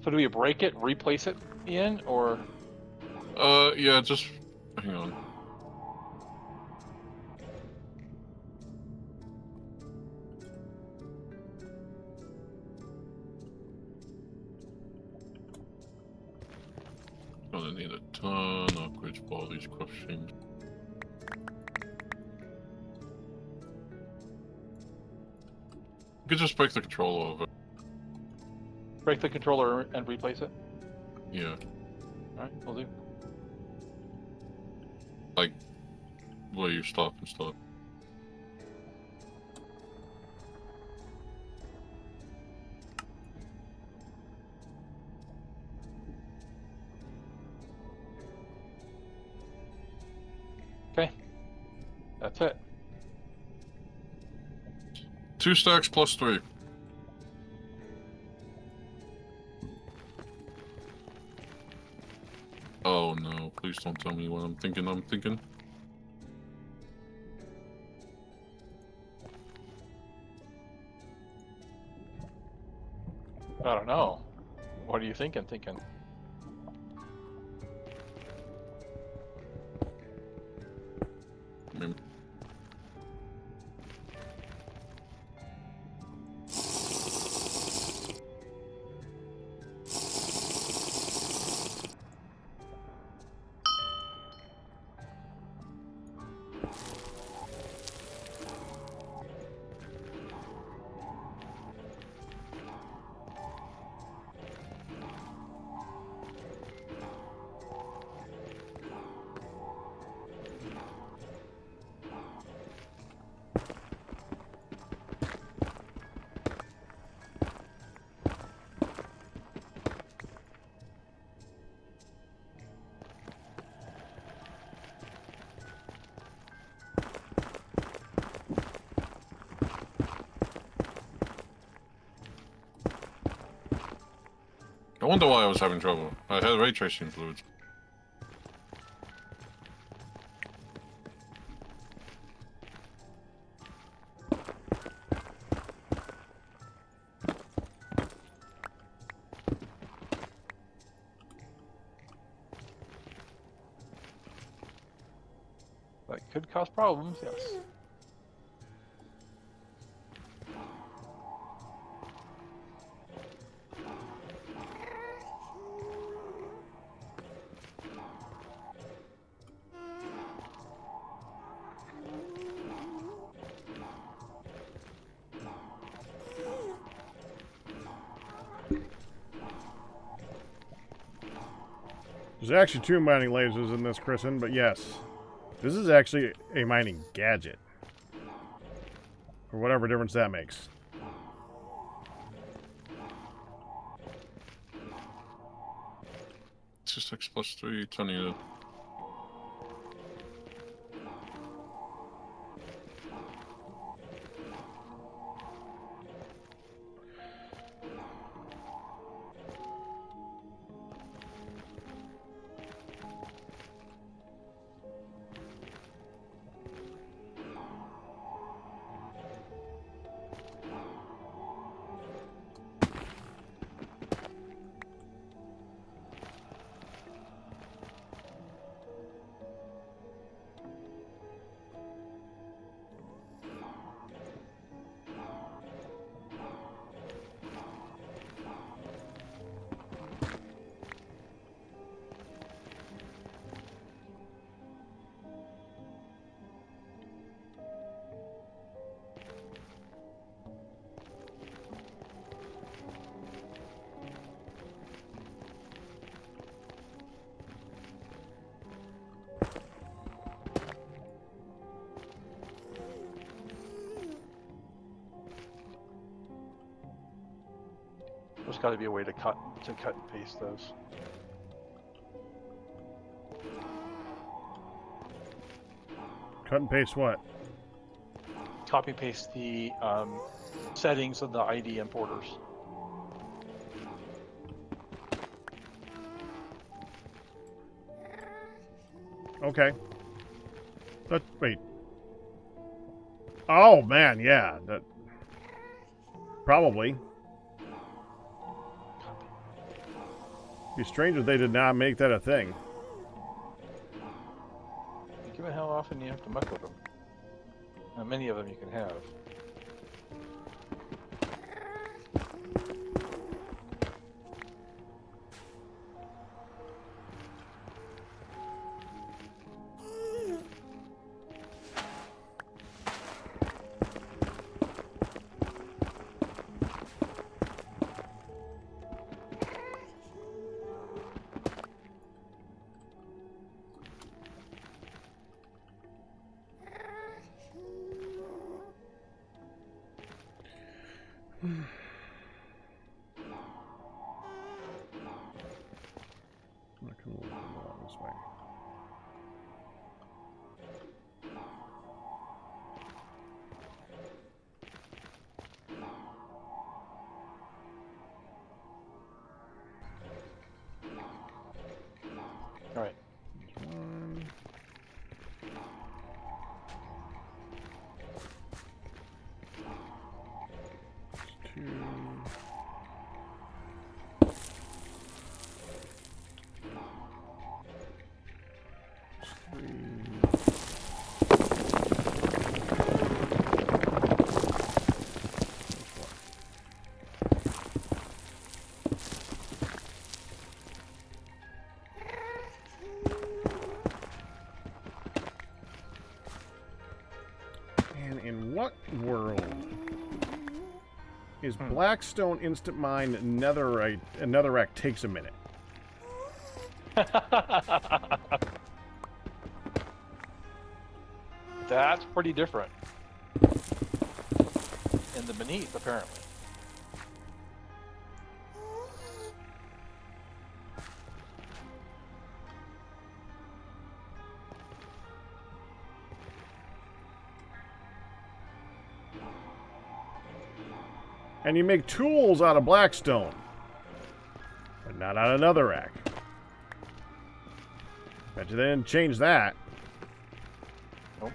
So do we break it, replace it, Ian, or? Yeah, just hang on. Gonna need a ton of upgrades for all these crushings. You could just break the controller over. Break the controller and replace it? Yeah. Alright, we'll do. Like, where you stop and start. Okay. That's it. 2 stacks plus 3. Oh no, please don't tell me what I'm thinking. I don't know. What are you thinking? I mean, I wonder why I was having trouble. I had ray tracing fluids. That could cause problems, yes. There's actually 2 mining lasers in this, Christen, but yes. This is actually a mining gadget. For whatever difference that makes. It's just X+3, turning it. There's got to be a way to cut and paste those. Cut and paste what? Copy paste the settings of the ID importers. Okay. Wait. Oh, man, yeah. That... Probably. Be strange if they did not make that a thing. Given how often you have to muck with them. How many of them you can have. Not gonna look along this way. All right. One. Two. And in what world is Blackstone Instant Mine Netherrack takes a minute? That's pretty different. In the beneath, apparently. And you make tools out of Blackstone, but not out of Netherrack. Bet you they didn't change that. Nope.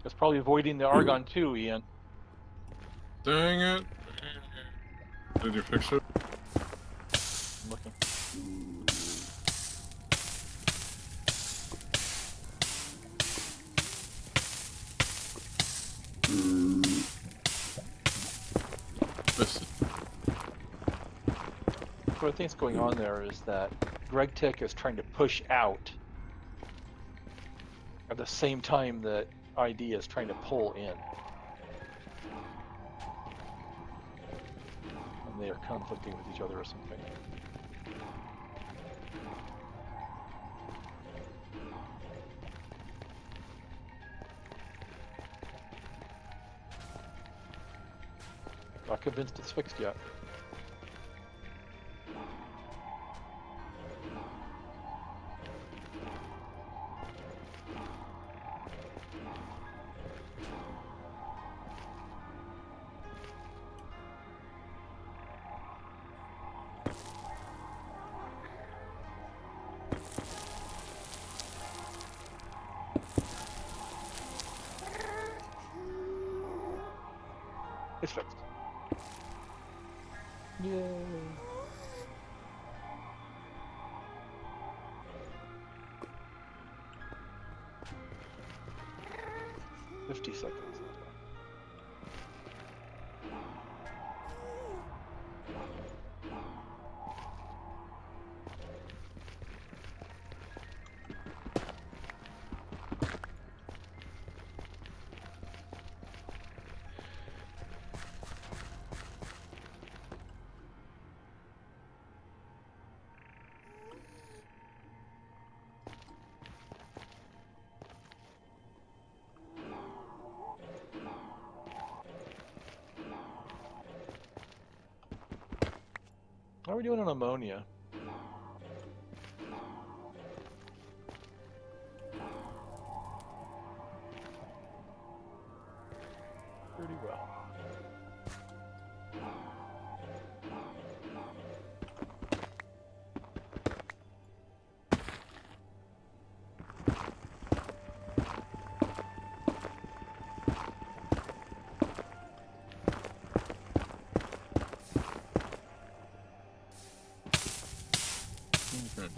It's probably avoiding the argon too, Ian. Dang it. Did you fix it? I'm looking. What I think's going on there is that GregTech is trying to push out at the same time that ID is trying to pull in. And they are conflicting with each other or something. Not convinced it's fixed yet. It's fixed. Yay. "50 seconds. How are we doing on ammonia? Pretty well. Okay.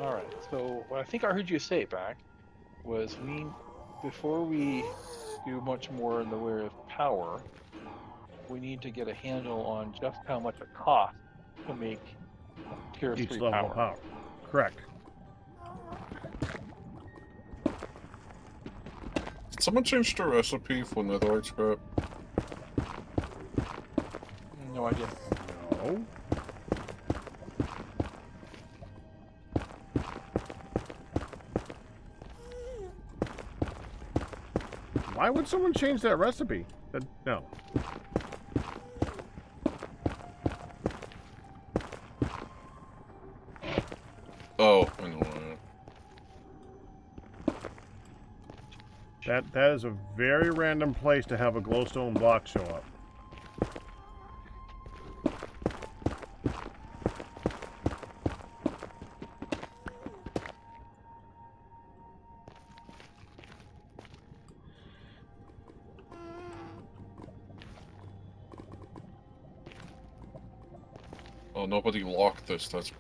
All right. So what I think I heard you say back was before we do much more in the way of power, we need to get a handle on just how much it costs to make tier Each 3 level power. of power. Correct. Did someone change the recipe for netherite scrap? No idea. No. Why would someone change that recipe? No. Oh, I know. That is a very random place to have a glowstone block show up. Oh, nobody locked this. That's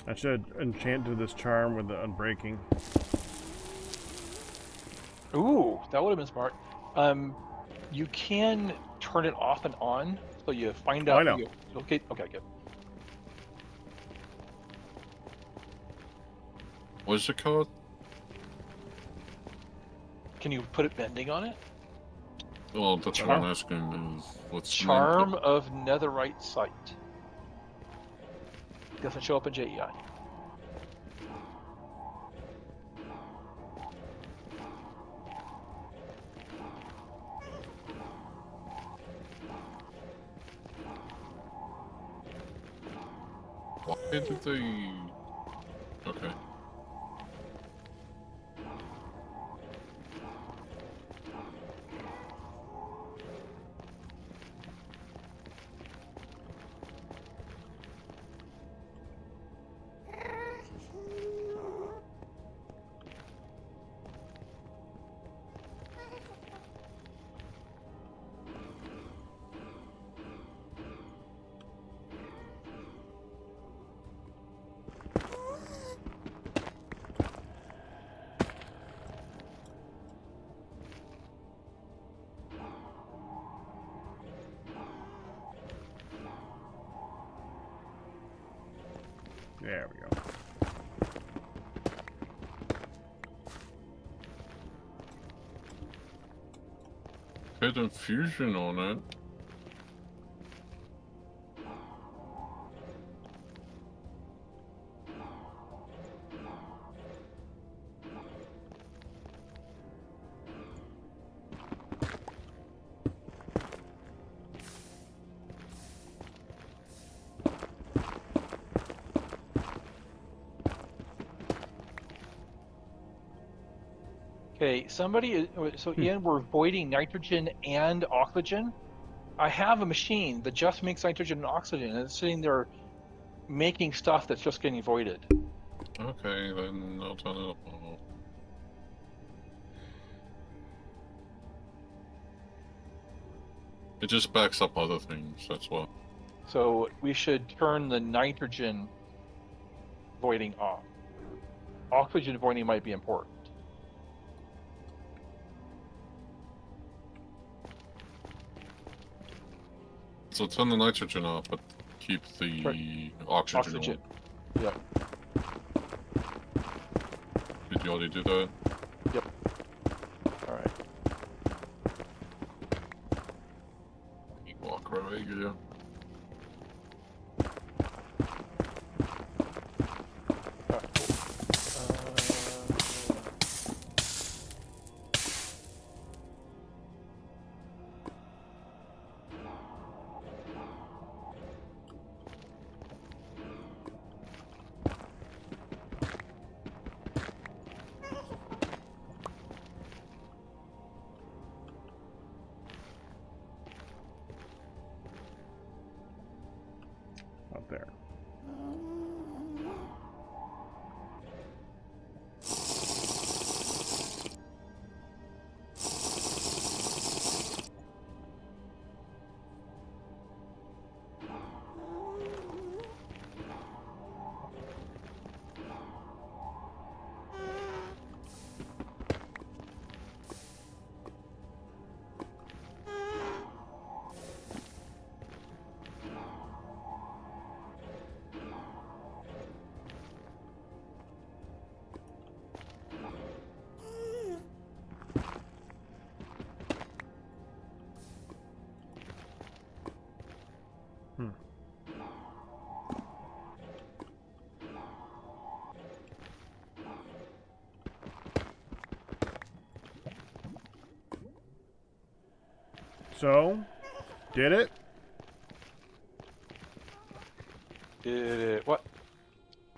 I should have enchanted this charm with the unbreaking. Ooh, that would have been smart. You can turn it off and on, so you find Oh, I out. know. Okay, good. What's it called? Can you put it bending on it? Well, that's what I'm asking. Is what's Charm of Netherite Sight. Doesn't show up in JEI. Why did they? Okay. There we go. Hidden fusion on it. Okay, somebody. So Ian, we're voiding nitrogen and oxygen. I have a machine that just makes nitrogen and oxygen, and it's sitting there making stuff that's just getting voided. Okay, then I'll turn it off. It just backs up other things, that's why. So we should turn the nitrogen voiding off. Oxygen voiding might be important. So turn the nitrogen off, but keep the oxygen on. Yep. Did you already do that? Yep. All right. Walk right here. Up there. So, did it? Did it what?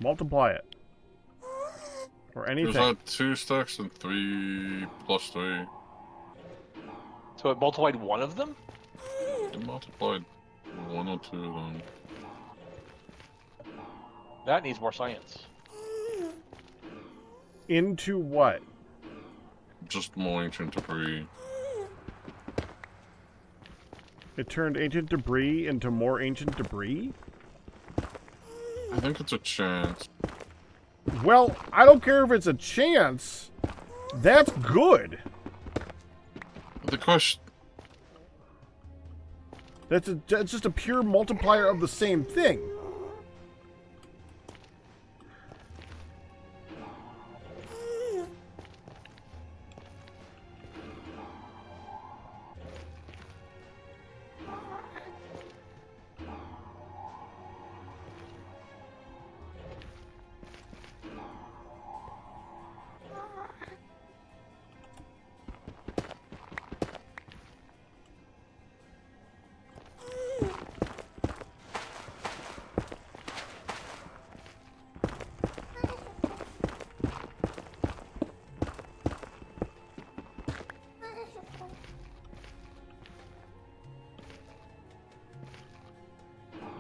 Multiply it. Or anything. There's not 2 stacks and 3 plus 3. So it multiplied one of them? It multiplied 1 or 2 of them. That needs more science. Into what? Just more ancient debris. It turned ancient debris into more ancient debris? I think it's a chance. Well, I don't care if it's a chance. That's good. The question... That's just a pure multiplier of the same thing.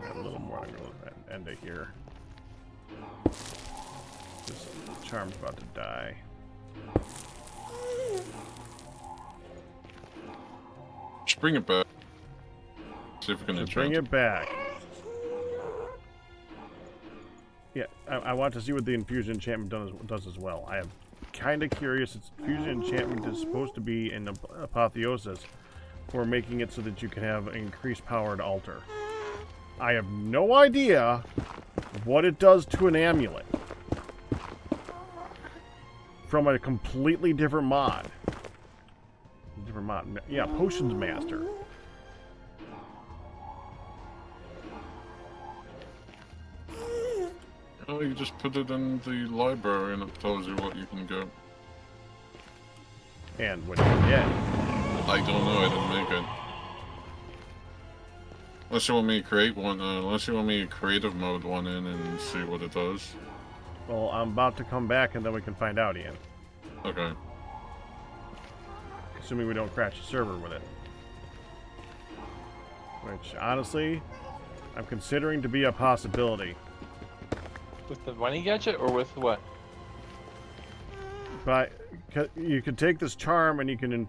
A little more to go at the end of here. This charm's about to die. Just bring it back. See if we can Just bring enchant it back. Yeah, I want to see what the infusion enchantment does as well. I am kind of curious. Its fusion enchantment is supposed to be an apotheosis for making it so that you can have increased powered altar. I have no idea what it does to an amulet from a completely different mod. Yeah, Potions Master. Oh, you just put it in the library and it tells you what you can get. And what do you get? I don't know, I didn't make it. Unless you want me to create one, unless you want me to creative mode one in and see what it does. Well, I'm about to come back and then we can find out, Ian. Okay. Assuming we don't crash the server with it. Which, honestly, I'm considering to be a possibility. With the money gadget or with what? But you can take this charm and you can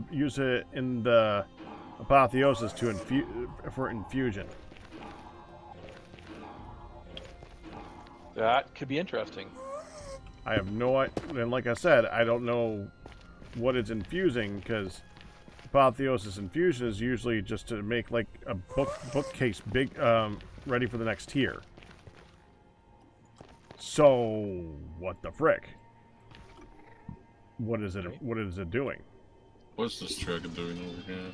use it in the apotheosis to for infusion. That could be interesting. I have no idea, and like I said, I don't know what it's infusing, because apotheosis infusion is usually just to make like a bookcase big, ready for the next tier. So what the frick? What is it? What is it doing? What's this dragon doing over here?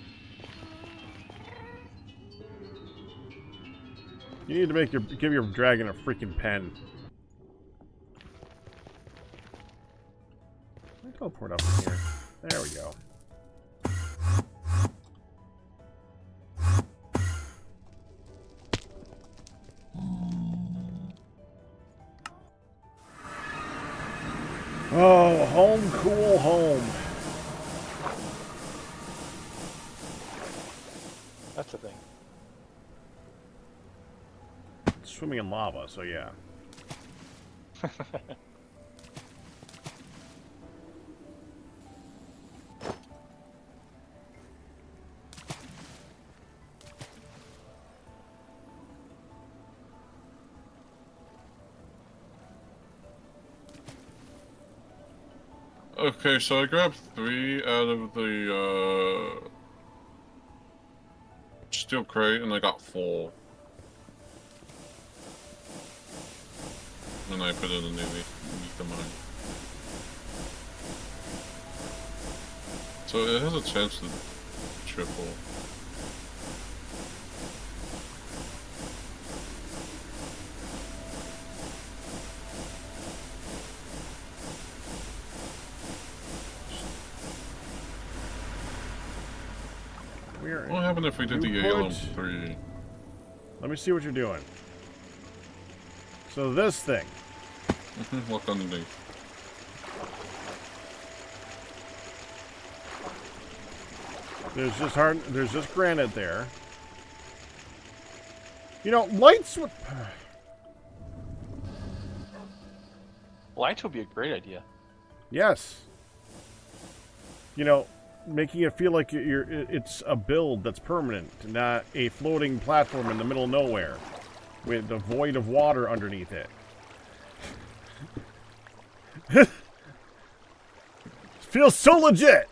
You need to give your dragon a freaking pen. Let me teleport up in here. There we go. Oh, home, cool home. That's the thing. Swimming in lava, so yeah. Okay, so I grabbed 3 out of the steel crate and I got 4. And I put it underneath the mine. So it has a chance to triple. What happened if we did the ALM3? Let me see what you're doing. So this thing. Look underneath. There's just granite there. You know, lights would... Lights would be a great idea. Yes. You know, making it feel like it's a build that's permanent, not a floating platform in the middle of nowhere. with the void of water underneath it. Feels so legit.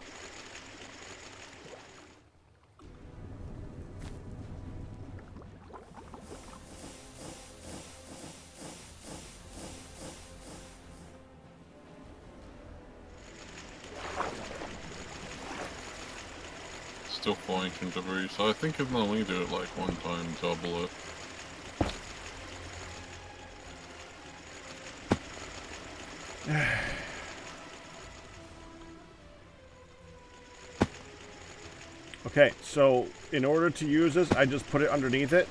Still flying from debris, so I think if only do it like one time, double it. Okay, so in order to use this, I just put it underneath it?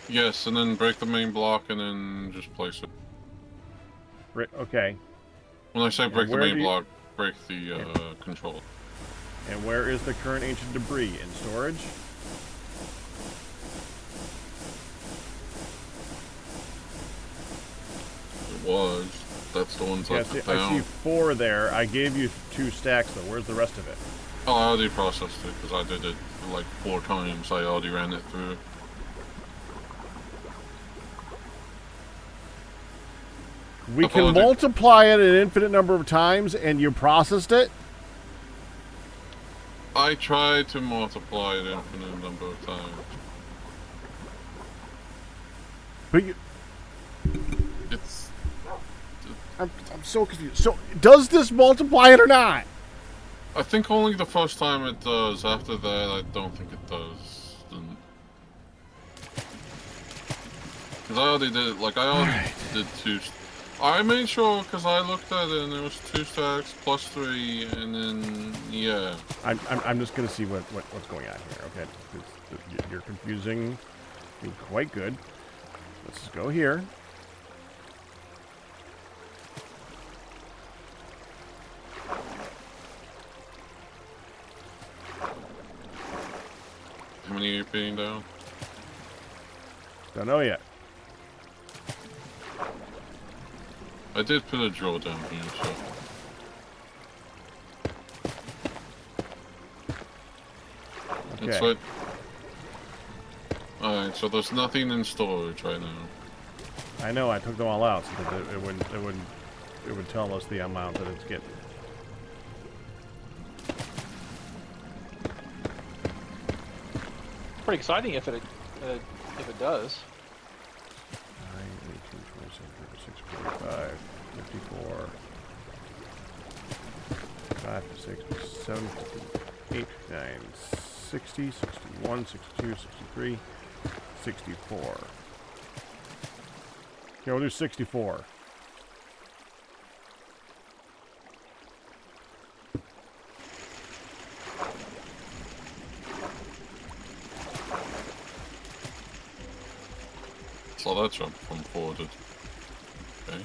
Yes, and then break the main block and then just place it. Okay. When I say break the where main do you- block, break the control. And where is the current ancient debris? In storage? It was. That's the ones I Yeah, took I down. see 4 there. I gave you 2 stacks, though. Where's the rest of it? Oh, I already processed it because I did it like 4 times. I already ran it through. We can multiply it an infinite number of times, and you processed it? I tried to multiply it infinite number of times. But you... It's... I'm so confused. So, does this multiply it or not? I think only the first time it does. After that, I don't think it does. Because I already did it. Like, I already did 2... I made sure because I looked at it and it was 2 stacks plus 3, and then yeah. I'm just gonna see what's going on here. Okay, you're confusing me quite good. Let's just go here. How many are you being down? Don't know yet. I did put a drill down here, so. Okay. It's right. Alright, so there's nothing in storage right now. I know. I took them all out so that it would tell us the amount that it's getting. Pretty exciting if it does. 9, 18, 27, 36, 45, 54, 5, 6, 7, 8, 9, 60, 61, 62, 63, 64. Okay, we'll do 64. So that jump from forwarded. Okay.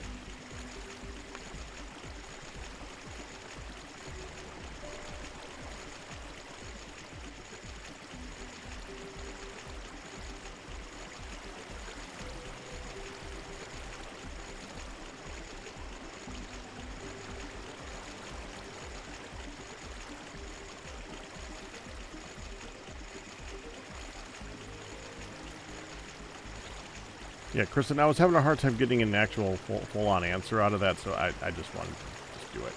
Yeah, Kristen, I was having a hard time getting an actual full-on answer out of that, so I just wanted to just do it.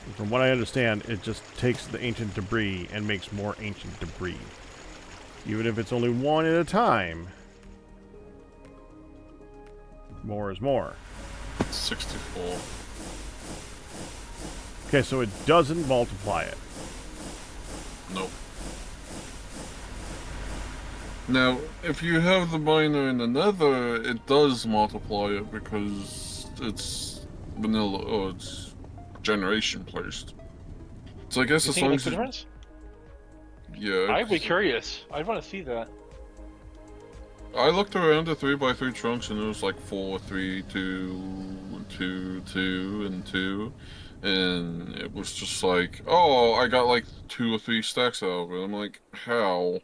And from what I understand, it just takes the ancient debris and makes more ancient debris. Even if it's only one at a time, more is more. 64. Okay, so it doesn't multiply it. Nope. Now, if you have the miner in the nether, it does multiply it because it's vanilla, or it's generation placed. So I guess You as think it long makes as a you... difference? Yeah. I'd be curious. I'd want to see that. I looked around the 3x3 trunks and it was like 4, 3, 2, 2, 2, and 2. And it was just like, oh, I got like 2 or 3 stacks out of it. I'm like, how?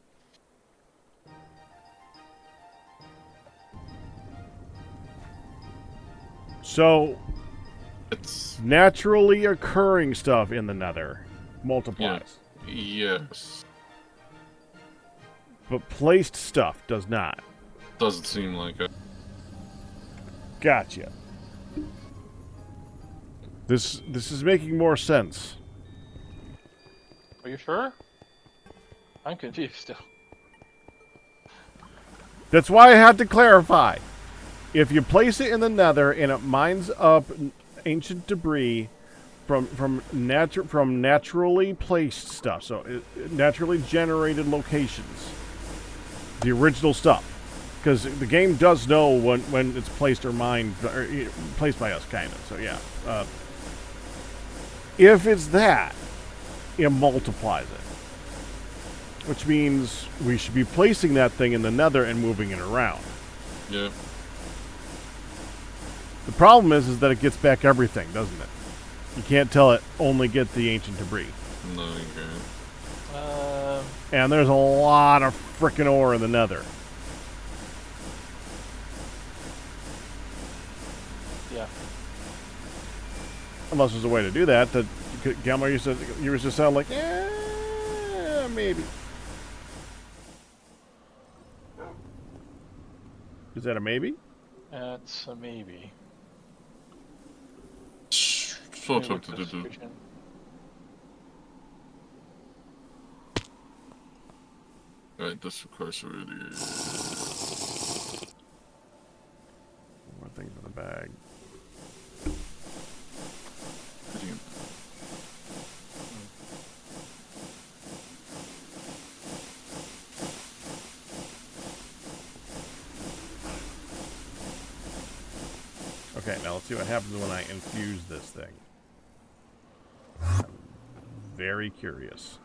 So, It's... naturally occurring stuff in the nether multiplies. Yes. But placed stuff does not. Doesn't seem like it. Gotcha. This is making more sense. Are you sure? I'm confused still. That's why I had to clarify. If you place it in the nether and it mines up ancient debris from naturally placed stuff, so naturally generated locations, the original stuff, because the game does know when it's placed or mined, or placed by us, kind of. So yeah, if it's that, it multiplies it. Which means we should be placing that thing in the nether and moving it around. Yeah. The problem is that it gets back everything, doesn't it? You can't tell it only get the ancient debris. No, you can't. And there's a lot of frickin' ore in the nether. Yeah. Unless there's a way to do that. Gamma used to sound like, yeah, maybe. Is that a maybe? That's a maybe. So Let me look tempted to do. description. Right, this requires already. More things in the bag. Okay, now let's see what happens when I infuse this thing. I'm very curious.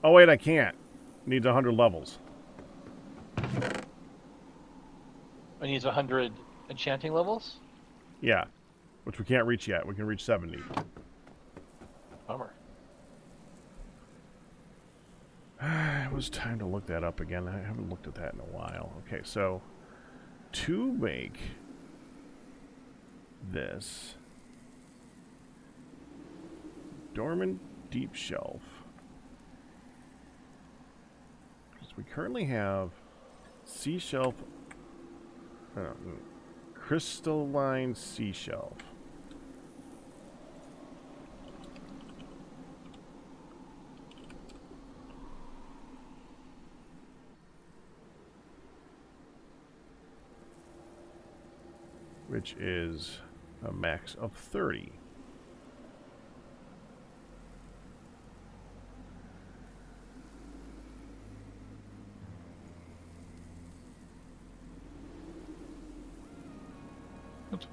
Oh wait, I can't. Needs 100 levels. It needs 100 enchanting levels? Yeah, which we can't reach yet. We can reach 70. Bummer. It was time to look that up again. I haven't looked at that in a while. Okay, so to make this dormant deep shelf, because we currently have sea shelf, crystalline sea shelf. Which is a max of 30. What?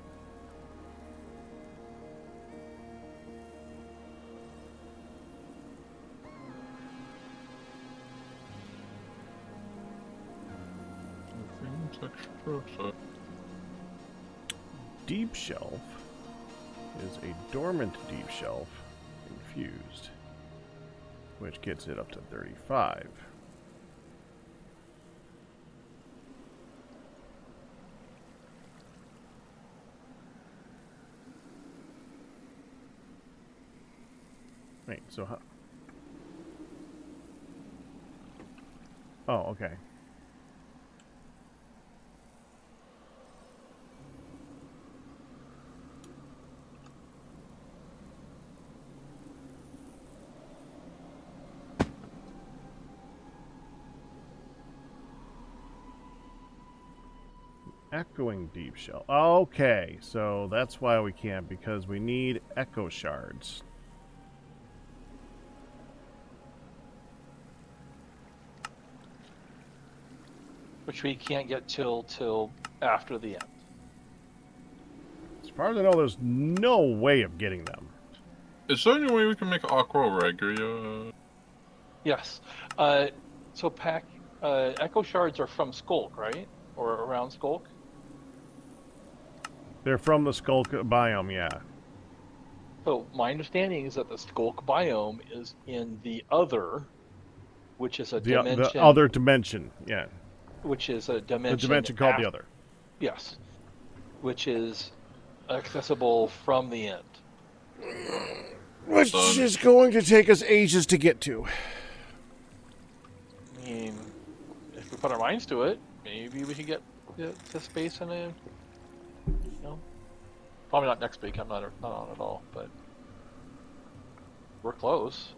Texture. Deep shelf is a dormant deep shelf infused, which gets it up to 35. Wait, so how? Oh, okay. Echoing deep shell. Okay, so that's why we can't, because we need echo shards. Which we can't get till after the end. As far as I know, there's no way of getting them. Is there any way we can make aqua regular? Yes. So Pack, echo shards are from Skulk, right? Or around Skulk? They're from the Skulk biome, yeah. So my understanding is that the Skulk biome is in the other, which is a dimension. The other dimension, yeah. Which is a dimension. The dimension called the other. Yes. Which is accessible from the end. Which is going to take us ages to get to. mean, if we put our minds to it, maybe we can get the space in a, you know, probably not next week. I'm not on at all, but we're close.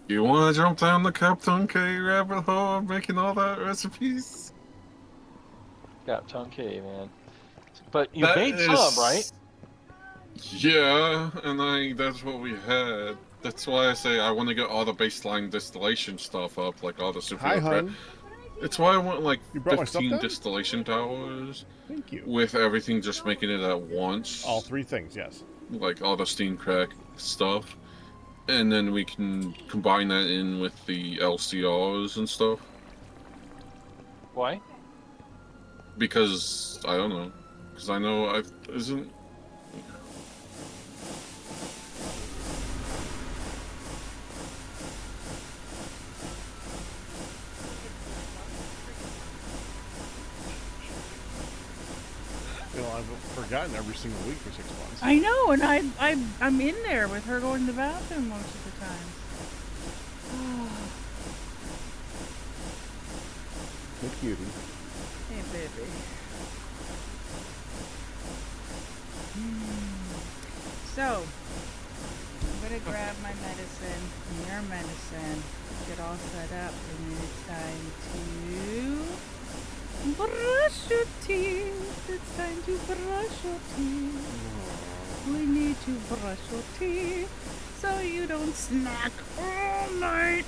You want to jump down the Captain K rabbit hole of making all that recipes? Captain K, man. But you That made some, is- right? Yeah, and that's what we had. That's why I say I want to get all the baseline distillation stuff up, like all the super. Hi, hun. It's why I want like You brought my stuff 15 down? distillation towers Thank you. with everything just making it at once. All 3 things, yes. Like all the steam crack stuff. And then we can combine that in with the LCRs and stuff. Why? Because, I don't know. Because I know isn't... You know, I've forgotten every single week for 6 months. I know, and I'm in there with her going to the bathroom most of the time. Hey, cutie. Hey, baby. So, I'm gonna grab my medicine, your medicine, get all set up, and then it's time to brush your teeth. It's time to brush your teeth. We need to brush your teeth so you don't snack all night.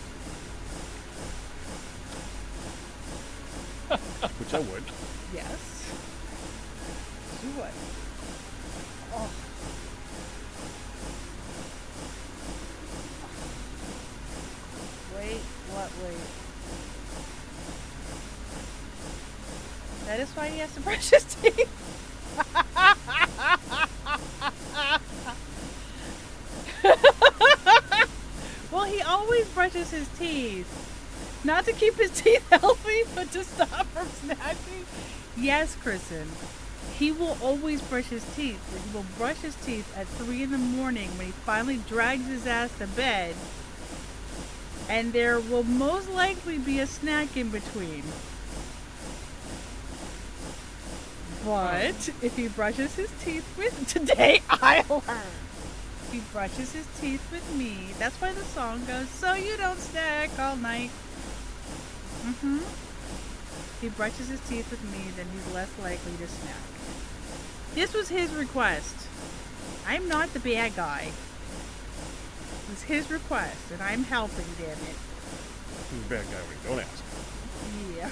Which I would. Yes. You would. Oh. Wait, what wait? That is why he has to brush his teeth. Well, he always brushes his teeth. Not to keep his teeth healthy, but to stop from snacking. Yes, Kristen. He will always brush his teeth. He will brush his teeth at 3 in the morning when he finally drags his ass to bed. And there will most likely be a snack in between. But if he brushes his teeth with... Today I learned. If he brushes his teeth with me, that's why the song goes, so you don't snack all night. If he brushes his teeth with me, then he's less likely to snack. This was his request. I'm not the bad guy. It was his request, and I'm helping, damn it. He's a bad guy when you don't ask. Yeah.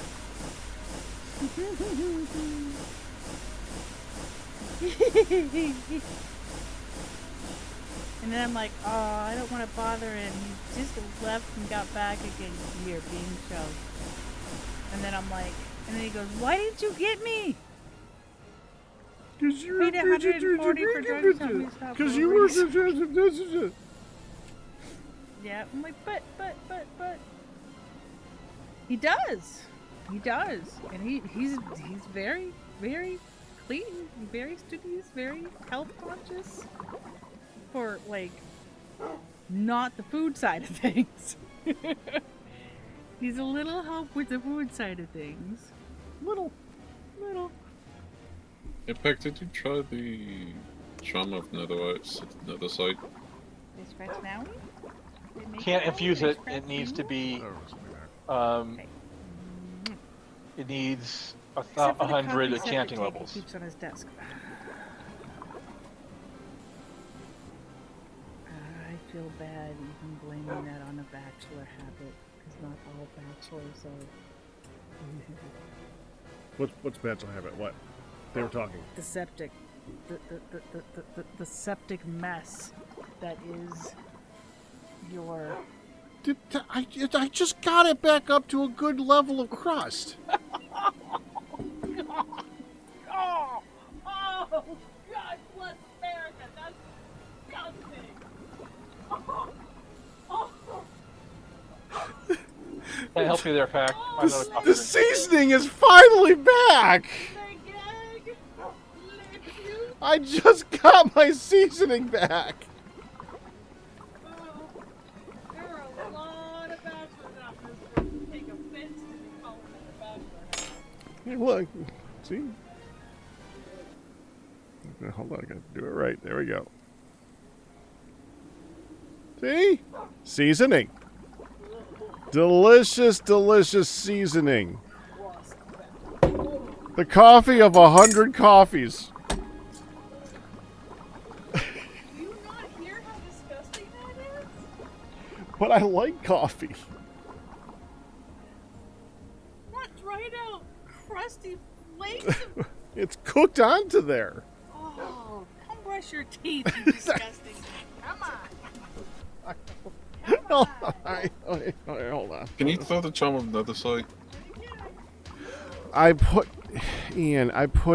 And then I'm like, oh, I don't want to bother him. He just left and got back again here, being shoved. And then I'm like, and then he goes, why didn't you get me? Because you Paid $140 for drugs. Tell me to stop Because for you a were... reason. Yeah, I'm like, but. He does. He does. And he's very, very clean, very studious, very health conscious for, like, not the food side of things. He's a little help with the food side of things. Little. Impact, did you try the charm of netherite at the nether site? They scratch now? Can't infuse it. It needs to be. It needs 100 enchanting levels. Keeps on his desk. I feel bad even blaming that on a bachelor habit, because not all bachelors are. What's bachelor habit? What? They were talking. The septic. The septic mess that is your... I just got it back up to a good level of crust. Oh, God bless America. That's disgusting. Can I help you there, Pack? The seasoning is finally back. I just got my seasoning back. There are a lot of bachelors out Hey, look. See? Hold on, I gotta do it right. There we go. See? Seasoning. Delicious, delicious seasoning. The coffee of 100 coffees. Do you not hear how disgusting that is? But I like coffee. That dried out, crusty flakes of... It's cooked onto there. Oh, come brush your teeth, you disgusting. Come on. Hold on. Hold on. Can you throw the charm of another site? I put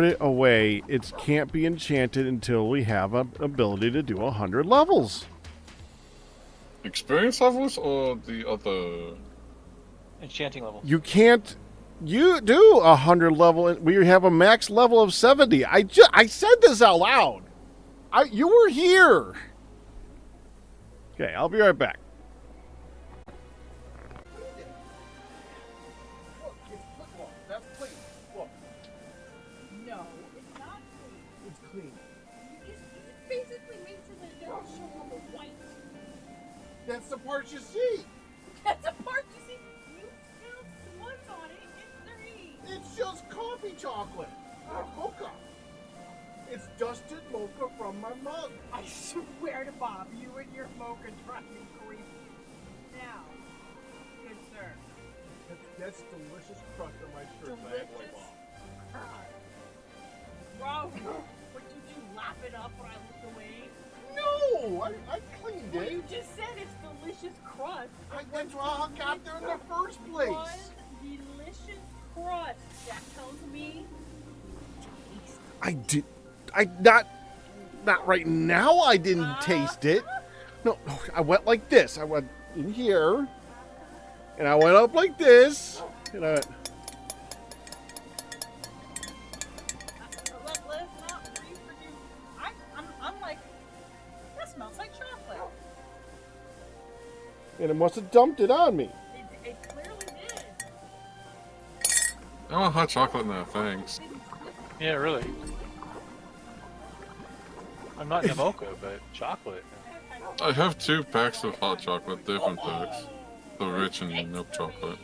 it away. It can't be enchanted until we have an ability to do 100 levels. Experience levels or the other? Enchanting level. You can't. You do 100 level. We have a max level of 70. I said this out loud. You were here. Okay, I'll be right back. No, it's not clean. It's clean. You just basically make sure that it doesn't show all the white. That's the part you see. That's a part you see. You spilled swoods on it. It's 3. It's just coffee chocolate. Not mocha. It's dusted mocha from my mug. I swear to Bob, you and your mocha drive me crazy. Now, good sir. That's delicious crust on my shirt. Delicious. Bro, what did you lap it up when I looked away? No, I cleaned Well, it. you just said it's delicious crust. That's how I got there in the first place. One delicious crust. That tells me taste. Not right now. I didn't taste it. No, I went like this. I went in here, and I went up like this, and I went. Let's not reproduce. I'm like, that smells like chocolate. And it must have dumped it on me. It clearly did. I want hot chocolate now, thanks. Yeah, really. I'm not in a mocha, but chocolate. I have 2 packs of hot chocolate, different packs. The rich and milk chocolate.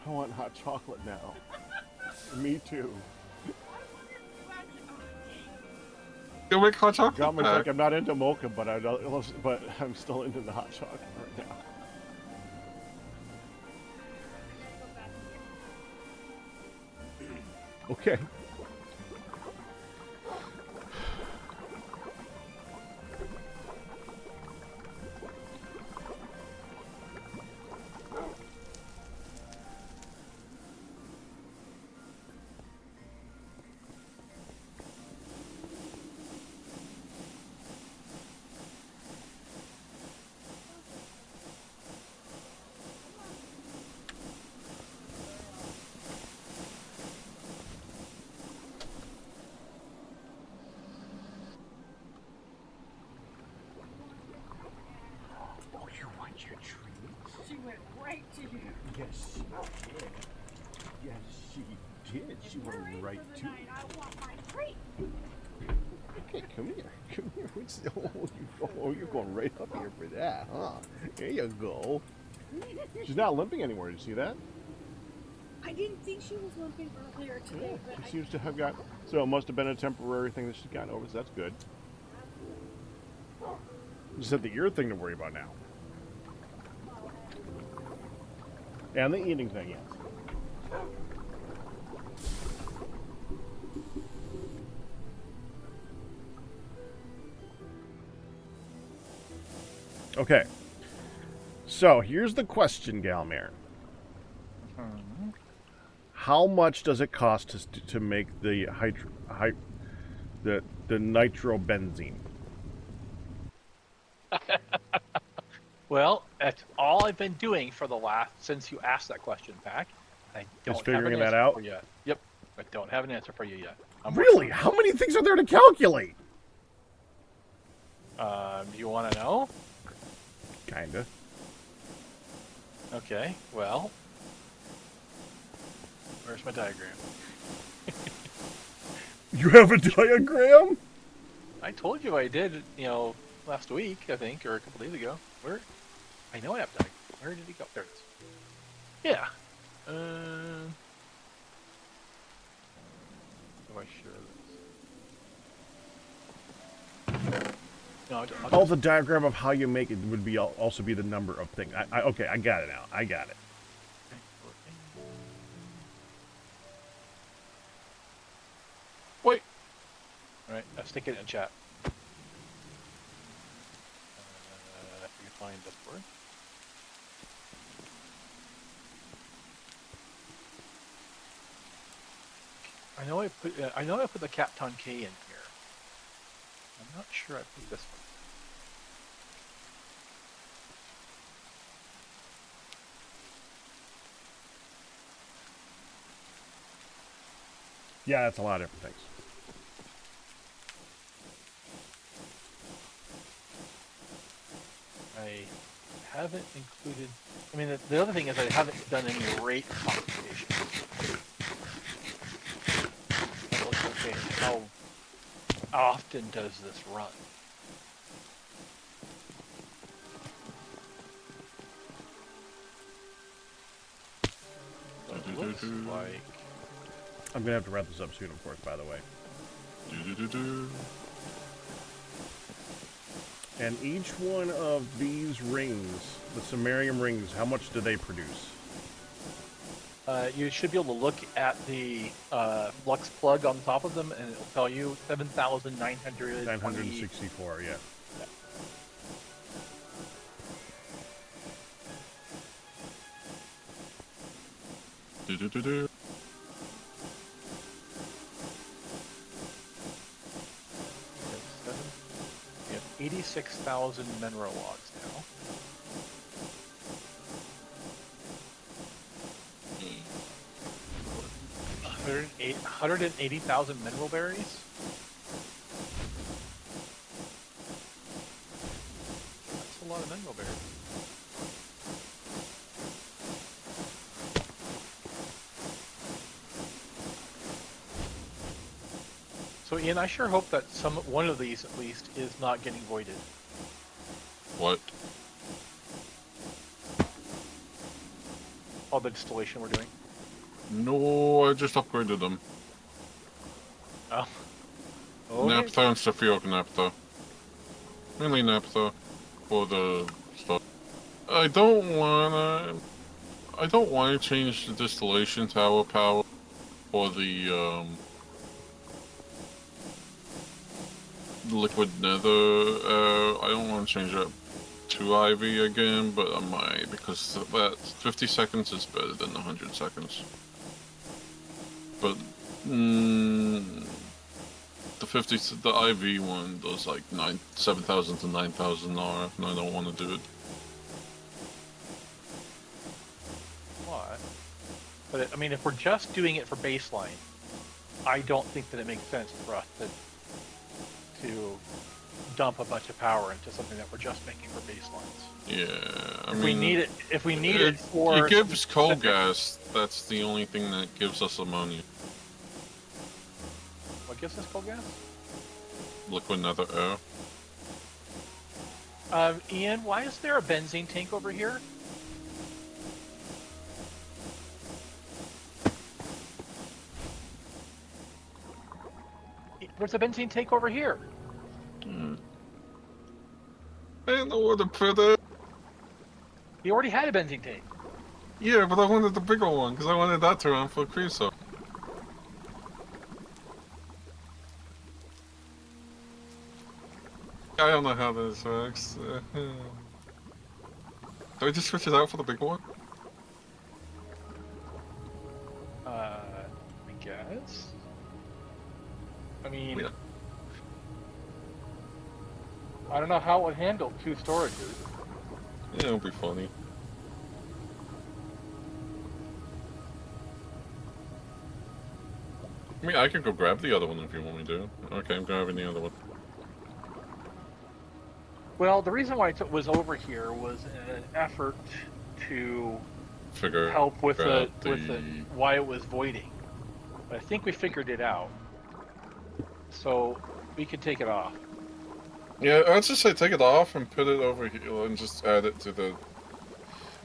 I want hot chocolate now. Me too. Go make hot chocolate Got me pack. like I'm not into mocha, but I'm still into the hot chocolate right now. Okay. She went right to you. Yes, she did. Yes, she did. She went right to you. I want my treat. Okay, come here. Come here. You're going right up here for that, huh? There you go. She's not limping anymore. Did you see that? I didn't think she was limping earlier today, but She seems to have got. So it must have been a temporary thing that she's gotten over. So that's good. Just have the ear thing to worry about now. And the eating thing, yes. Okay. So here's the question, Galmare. How much does it cost to make the the nitrobenzene? Well, that's all I've been doing for the last since you asked that question, Pack. I don't have figuring an that answer out? for you yet. Yep, I don't have an answer for you yet. Really? How many things are there to calculate? Do you want to know? Kinda. Okay. Well, Where's my diagram? You have a diagram? I told you I did, last week, I think, or a couple days ago. Where? I know I have diagram. Where did he go? There it is. Yeah. Do I share this? No, Oh, the diagram of how you make it would be also be the number of things. Okay, I got it now. I got it. Wait. All right, I'll stick it in chat. If you can find the word. I know I put the Kapton K in here. I'm not sure I put this one. Yeah, that's a lot of different things. I haven't included. I mean, the other thing is I haven't done any rate computation. Okay, how often does this run? So it looks like. I'm gonna have to wrap this up soon, of course. By the way. And each one of these rings, the samarium rings, how much do they produce? You should be able to look at the flux plug on top of them, and it'll tell you 7,900. 964, yeah. Do. We have 86,000 mineral logs now. 180,000 mineral berries. That's a lot of mineral berries. So Ian, I sure hope that one of these at least is not getting voided. What? All the installation we're doing. No, I just upgraded them. Oh. Okay. Naphtha and Cephiok Naphtha. Mainly Naphtha for the stuff. I don't wanna change the distillation tower power for the liquid nether. I don't want to change that to IV again, but I might, because that 50 seconds is better than 100 seconds. But the IV one does like 7,000 to 9,000 RF, and I don't want to do it. What? But I mean, if we're just doing it for baseline, I don't think that it makes sense for us to dump a bunch of power into something that we're just making for baselines. Yeah, If we need it for... It gives coal gas, that's the only thing that gives us ammonia. What gives us coal gas? Liquid nether air. Ian, why is there a benzene tank over here? There's a benzene tank over here. I didn't know where to put it. You already had a benzene tank. Yeah, but I wanted the bigger one, because I wanted that to run for Creosote. I don't know how this works. Do I just switch it out for the big one? I guess. I mean, Yeah. I don't know how it would handle 2 storages. Yeah, it'll be funny. I mean, I could go grab the other one if you want me to. Okay, I'm grabbing the other one. Well, the reason why I was over here was an effort to figure help with the out why it was voiding. But I think we figured it out. So we can take it off. Yeah, I'd just say take it off and put it over here and just add it to the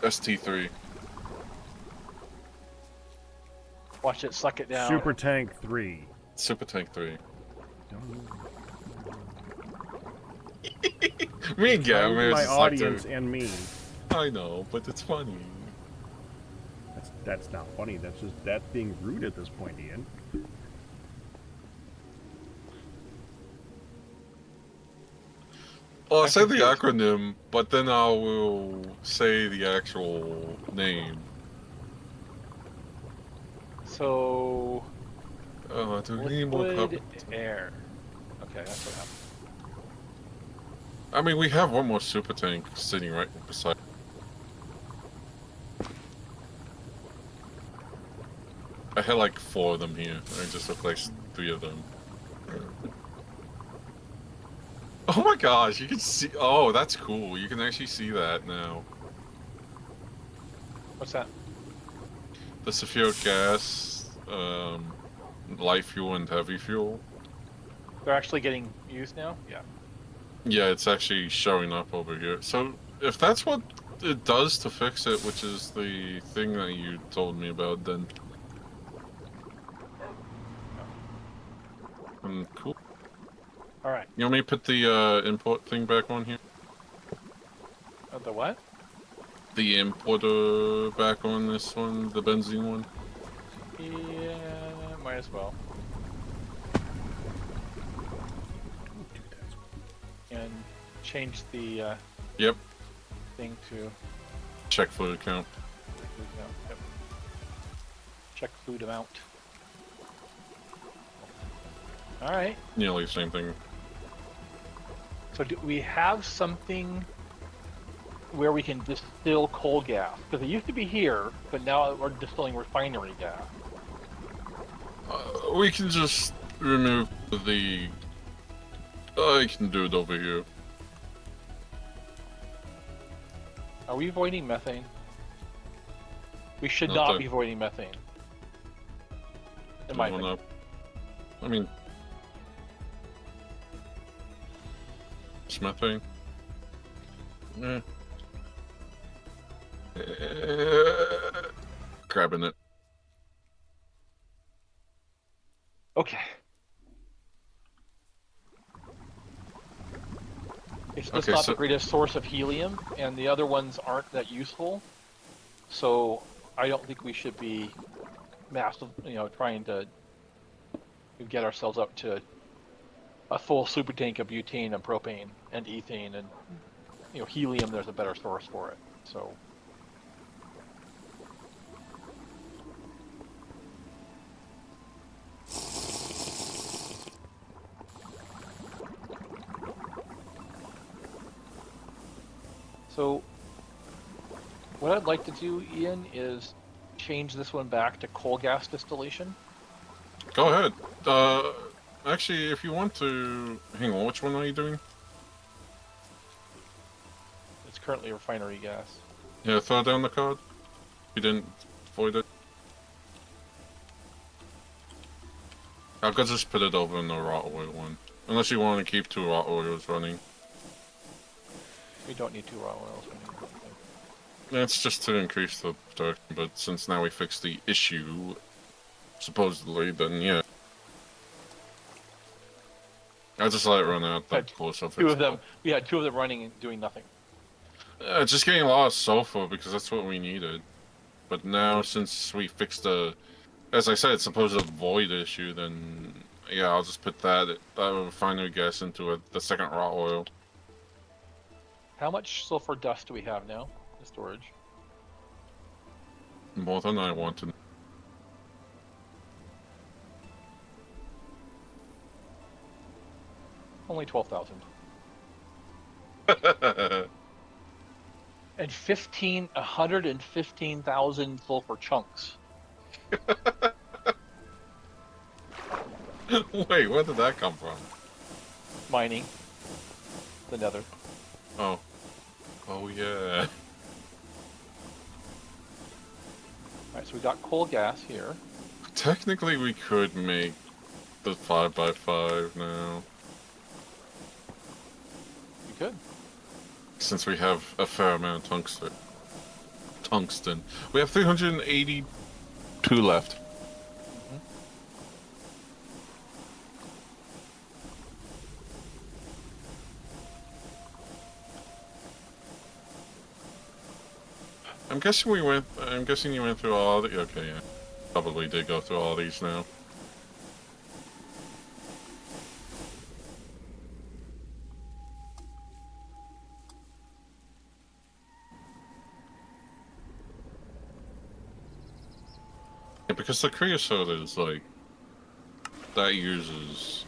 ST3. Watch it suck it down. Super Tank 3. Super Tank 3. Me and Gavin, my it's like audience and me. I know, but it's funny. That's not funny. That's being rude at this point, Ian. Well, I say the acronym, but then I will say the actual name. So Do we need more liquid cover? air. Okay, that's what happened. I mean, we have one more super tank sitting right beside. I had like 4 of them here. I just replaced 3 of them. Oh my gosh, you can see. Oh, that's cool. You can actually see that now. What's that? The sulfuric gas, light fuel, and heavy fuel. They're actually getting used now? Yeah. Yeah, it's actually showing up over here. So, if that's what it does to fix it, which is the thing that you told me about, then... cool. Alright. You want me to put the import thing back on here? The what? The importer back on this one, the benzene one? Yeah, might as well. And change the Yep. thing to Check fluid count. fluid amount. Yep. Check fluid amount. Alright. Nearly the same thing. So do we have something where we can distill coal gas? Because it used to be here, but now we're distilling refinery gas. We can just remove the... I can do it over here. Are we avoiding methane? We should Not not that- be avoiding methane. In my opinion. Up. I mean... It's methane. Eh. Grabbing it. Okay. It's just Okay, not so- the greatest source of helium, and the other ones aren't that useful. So I don't think we should be massive, trying to get ourselves up to a full super tank of butane and propane and ethane, and helium. There's a better source for it. So. So, what I'd like to do, Ian, is change this one back to coal gas distillation. Go ahead. Actually, if you want to... Hang on, which one are you doing? It's currently refinery gas. Yeah, throw down the card. You didn't void it. I could just put it over in the raw oil one. Unless you want to keep 2 raw oils running. We don't need 2 raw oils. It's just to increase the production, but since now we fixed the issue, supposedly, then yeah. I just let it run out that close up. 2 of them. We had 2 of them running and doing nothing. Just getting a lot of sulfur because that's what we needed. But now, since we fixed the, as I said, supposed void issue, then yeah, I'll just put that refinery gas into the second raw oil. How much sulfur dust do we have now in storage? More than I wanted. Only 12,000. And 115,000 sulfur chunks. Wait, where did that come from? Mining. The nether. Oh. Oh, yeah. Alright, so we got coal gas here. Technically, we could make the 5x5 now, We could. since we have a fair amount of tungsten. We have 382 left. I'm guessing you went through all the. Okay, yeah. Probably did go through all these now. Yeah, because the creosote is like. That uses.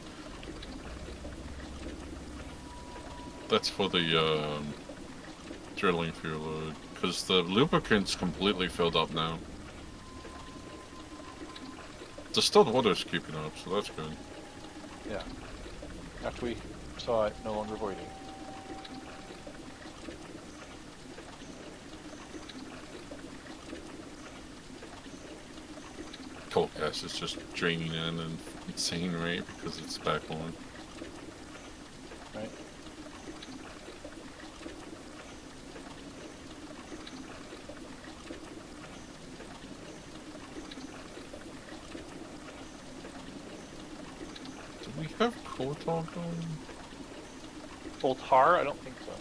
That's for the, drilling fuel. Because the lubricant's completely filled up now. The distilled water's keeping up, so that's good. Yeah. After we saw it no longer voiding. Coal gas is just draining in an insane rate because it's back on. Right? Do we have coal tar going? Full tar? I don't think so.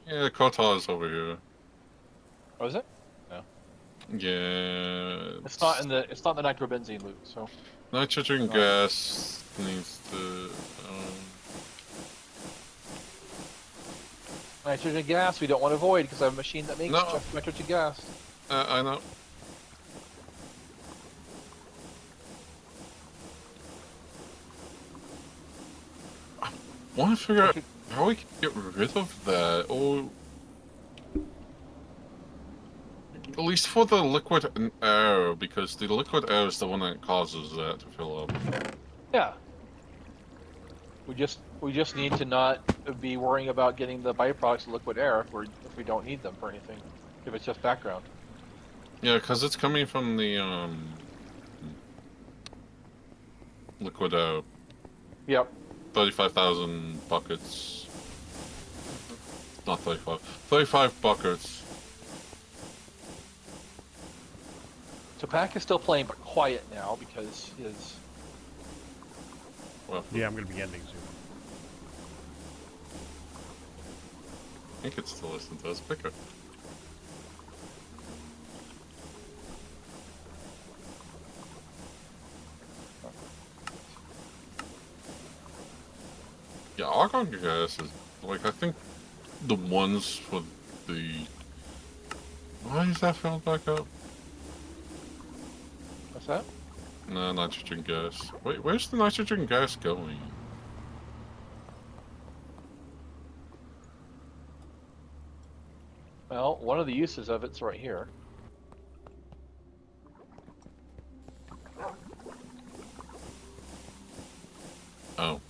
Yeah, coal tar is over here. Oh, is it? Yeah. It's not in the nitrobenzene loop, so Nitrogen No. gas needs to. nitrogen gas we don't want to void because I have a machine that makes No. just nitrogen gas. I know. I want to figure out how we can get rid of that, or at least for the liquid and air, because the liquid air is the one that causes that to fill up. Yeah. We just need to not be worrying about getting the byproducts of liquid air if we don't need them for anything. If it's just background. Yeah, because it's coming from the liquid air. Yep. 35,000 buckets. Not 35. 35 buckets. So Pack is still playing, but quiet now because his. Well, Yeah, I'm gonna be ending soon. I think it's still listen to us. Pick it. Yeah, argon gas is like I think the ones for the. Why is that filled back up? What's that? No, nitrogen gas. Wait, where's the nitrogen gas going? Well, one of the uses of it's right here. Oh.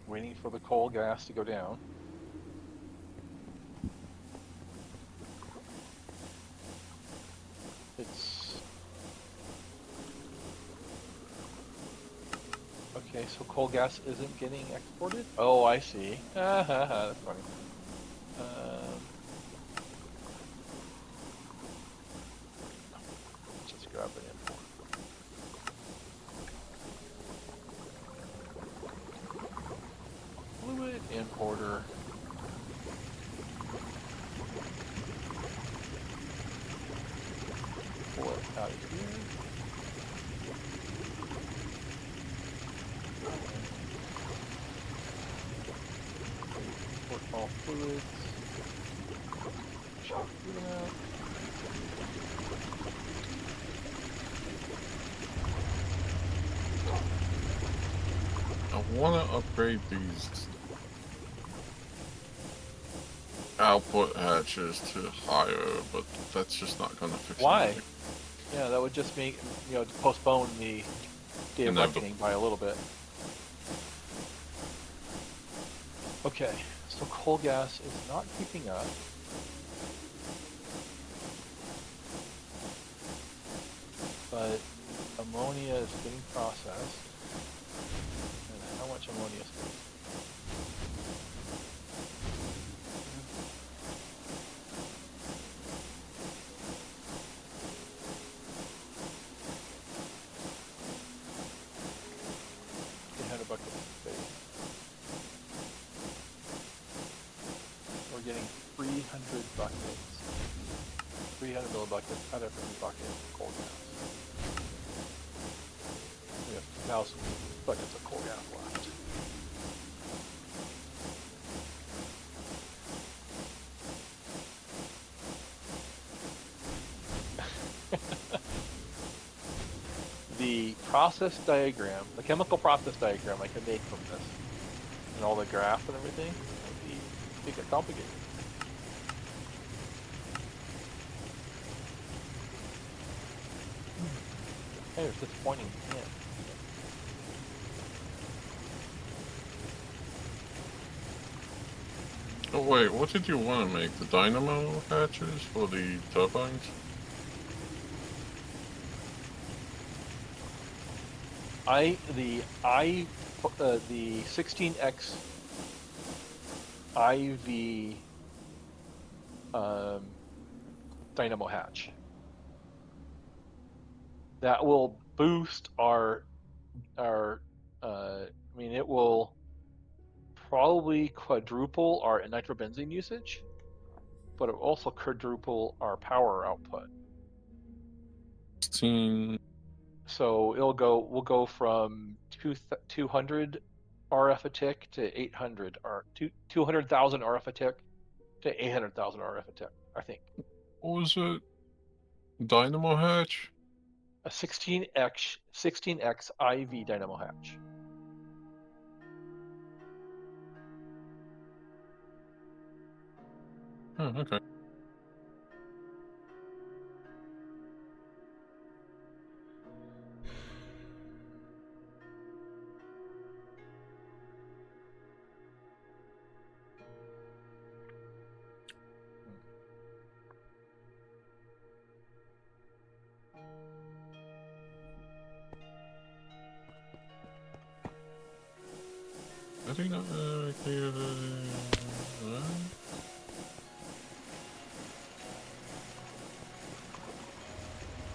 Waiting for the coal gas to go down. It's okay. So coal gas isn't getting exported. Oh, I see. That's funny. Just grab it in. Fluid importer. Pull it out of here. Import all fluids. Check it out. I want to upgrade these output hatches to higher, but that's just not gonna fix Why? anything. Yeah, that would just make, postpone the day of Inevitable. reckoning by a little bit. Okay, so coal gas is not keeping up. But ammonia is getting processed. And how much ammonia is $800 a space. We're getting 300 buckets. 300 millibuckets out of every bucket of coal gas. We have 2,000 buckets of coal gas left. The process diagram, the chemical process diagram I can make from this, and all the graphs and everything, would be get complicated. Hey, it's disappointing. Yeah. Oh wait, what did you want to make? The dynamo hatches for the turbines? The 16X IV dynamo hatch. That will boost our it will probably quadruple our nitrobenzene usage, but it will also quadruple our power output. 16. So we'll go from 200 RF a tick to 800 or 200,000 RF a tick to 800,000 RF a tick, I think. What was it? Dynamo hatch? A 16X IV dynamo hatch. Oh, okay. I think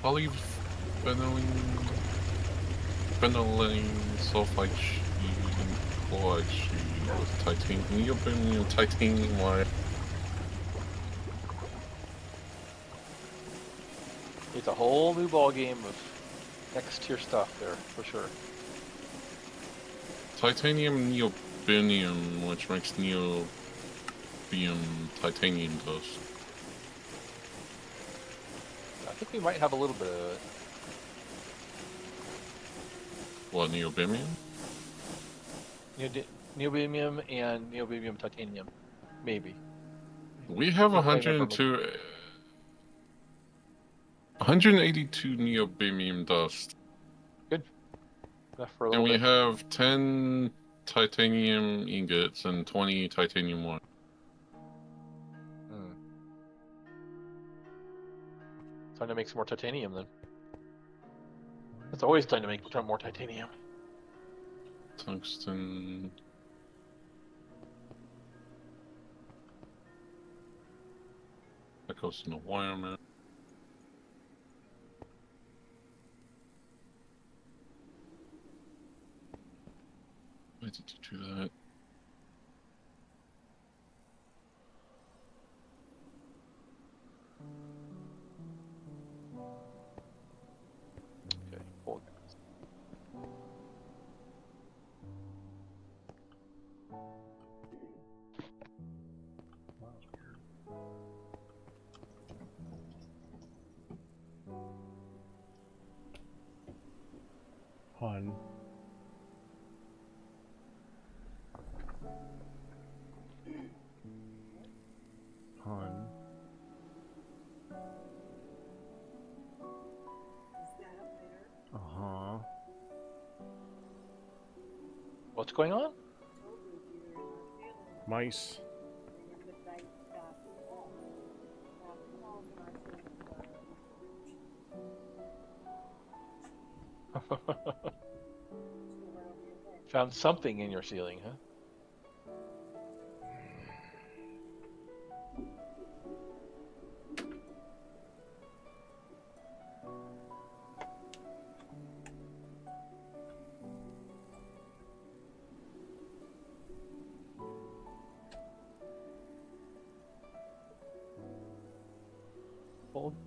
polyphenylene sulfide sheet and chloride sheet with neodymium titanium wire. It's a whole new ball game of next tier stuff there for sure. Titanium neodymium, which makes neobium titanium dust. I think we might have a little bit of it. What, neodymium? Neodymium and neodymium titanium, maybe. We have I can't remember. 182 neodymium dust. Good. Enough for a And little we bit. have 10 titanium ingots and 20 titanium wire. Time to make some more titanium then. It's always time to make more titanium. Tungsten. That goes in the wire, man. Why did you do that? Okay, cool. Hun. Hun. What's going on? Mice. Found something in your ceiling, huh?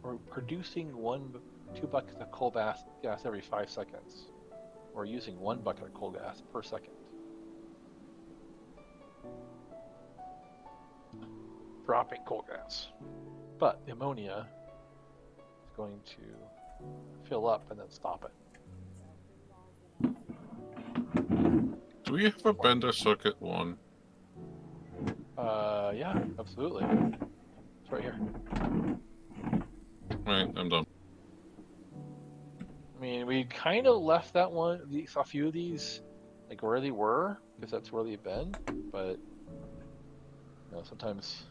We're producing 2 buckets of coal gas every 5 seconds. We're using 1 bucket of coal gas per second. Dropping coal gas. But the ammonia is going to fill up and then stop it. Do we have a bender circuit one? Yeah, absolutely. It's right here. Right, I'm done. I mean, we kind of left that one, a few of these, like where they were, because that's where they've been. But sometimes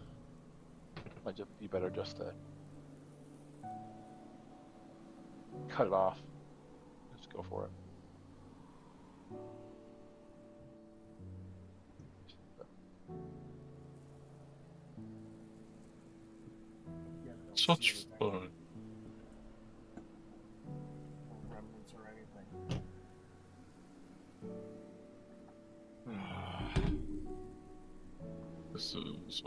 it might just be better just to cut it off. Just go for it. Such fun. Remnants or anything. This is.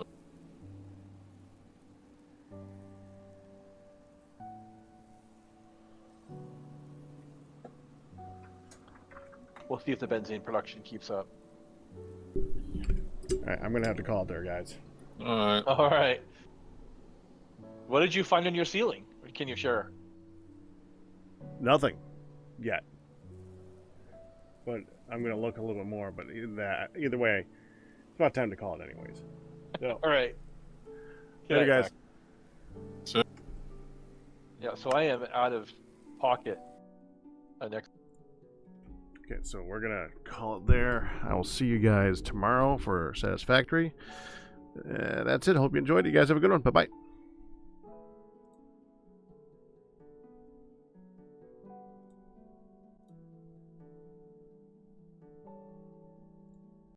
We'll see if the benzene production keeps up. Alright, I'm gonna have to call it there, guys. Alright. All right. What did you find in your ceiling? Can you share? Nothing. Yet. But I'm gonna look a little bit more, but either way, it's about time to call it anyways. So, All right. later, guys. So, Yeah, so I am out of pocket next. Okay, so we're gonna call it there. I will see you guys tomorrow for Satisfactory. That's it. Hope you enjoyed. You guys have a good one. Bye-bye.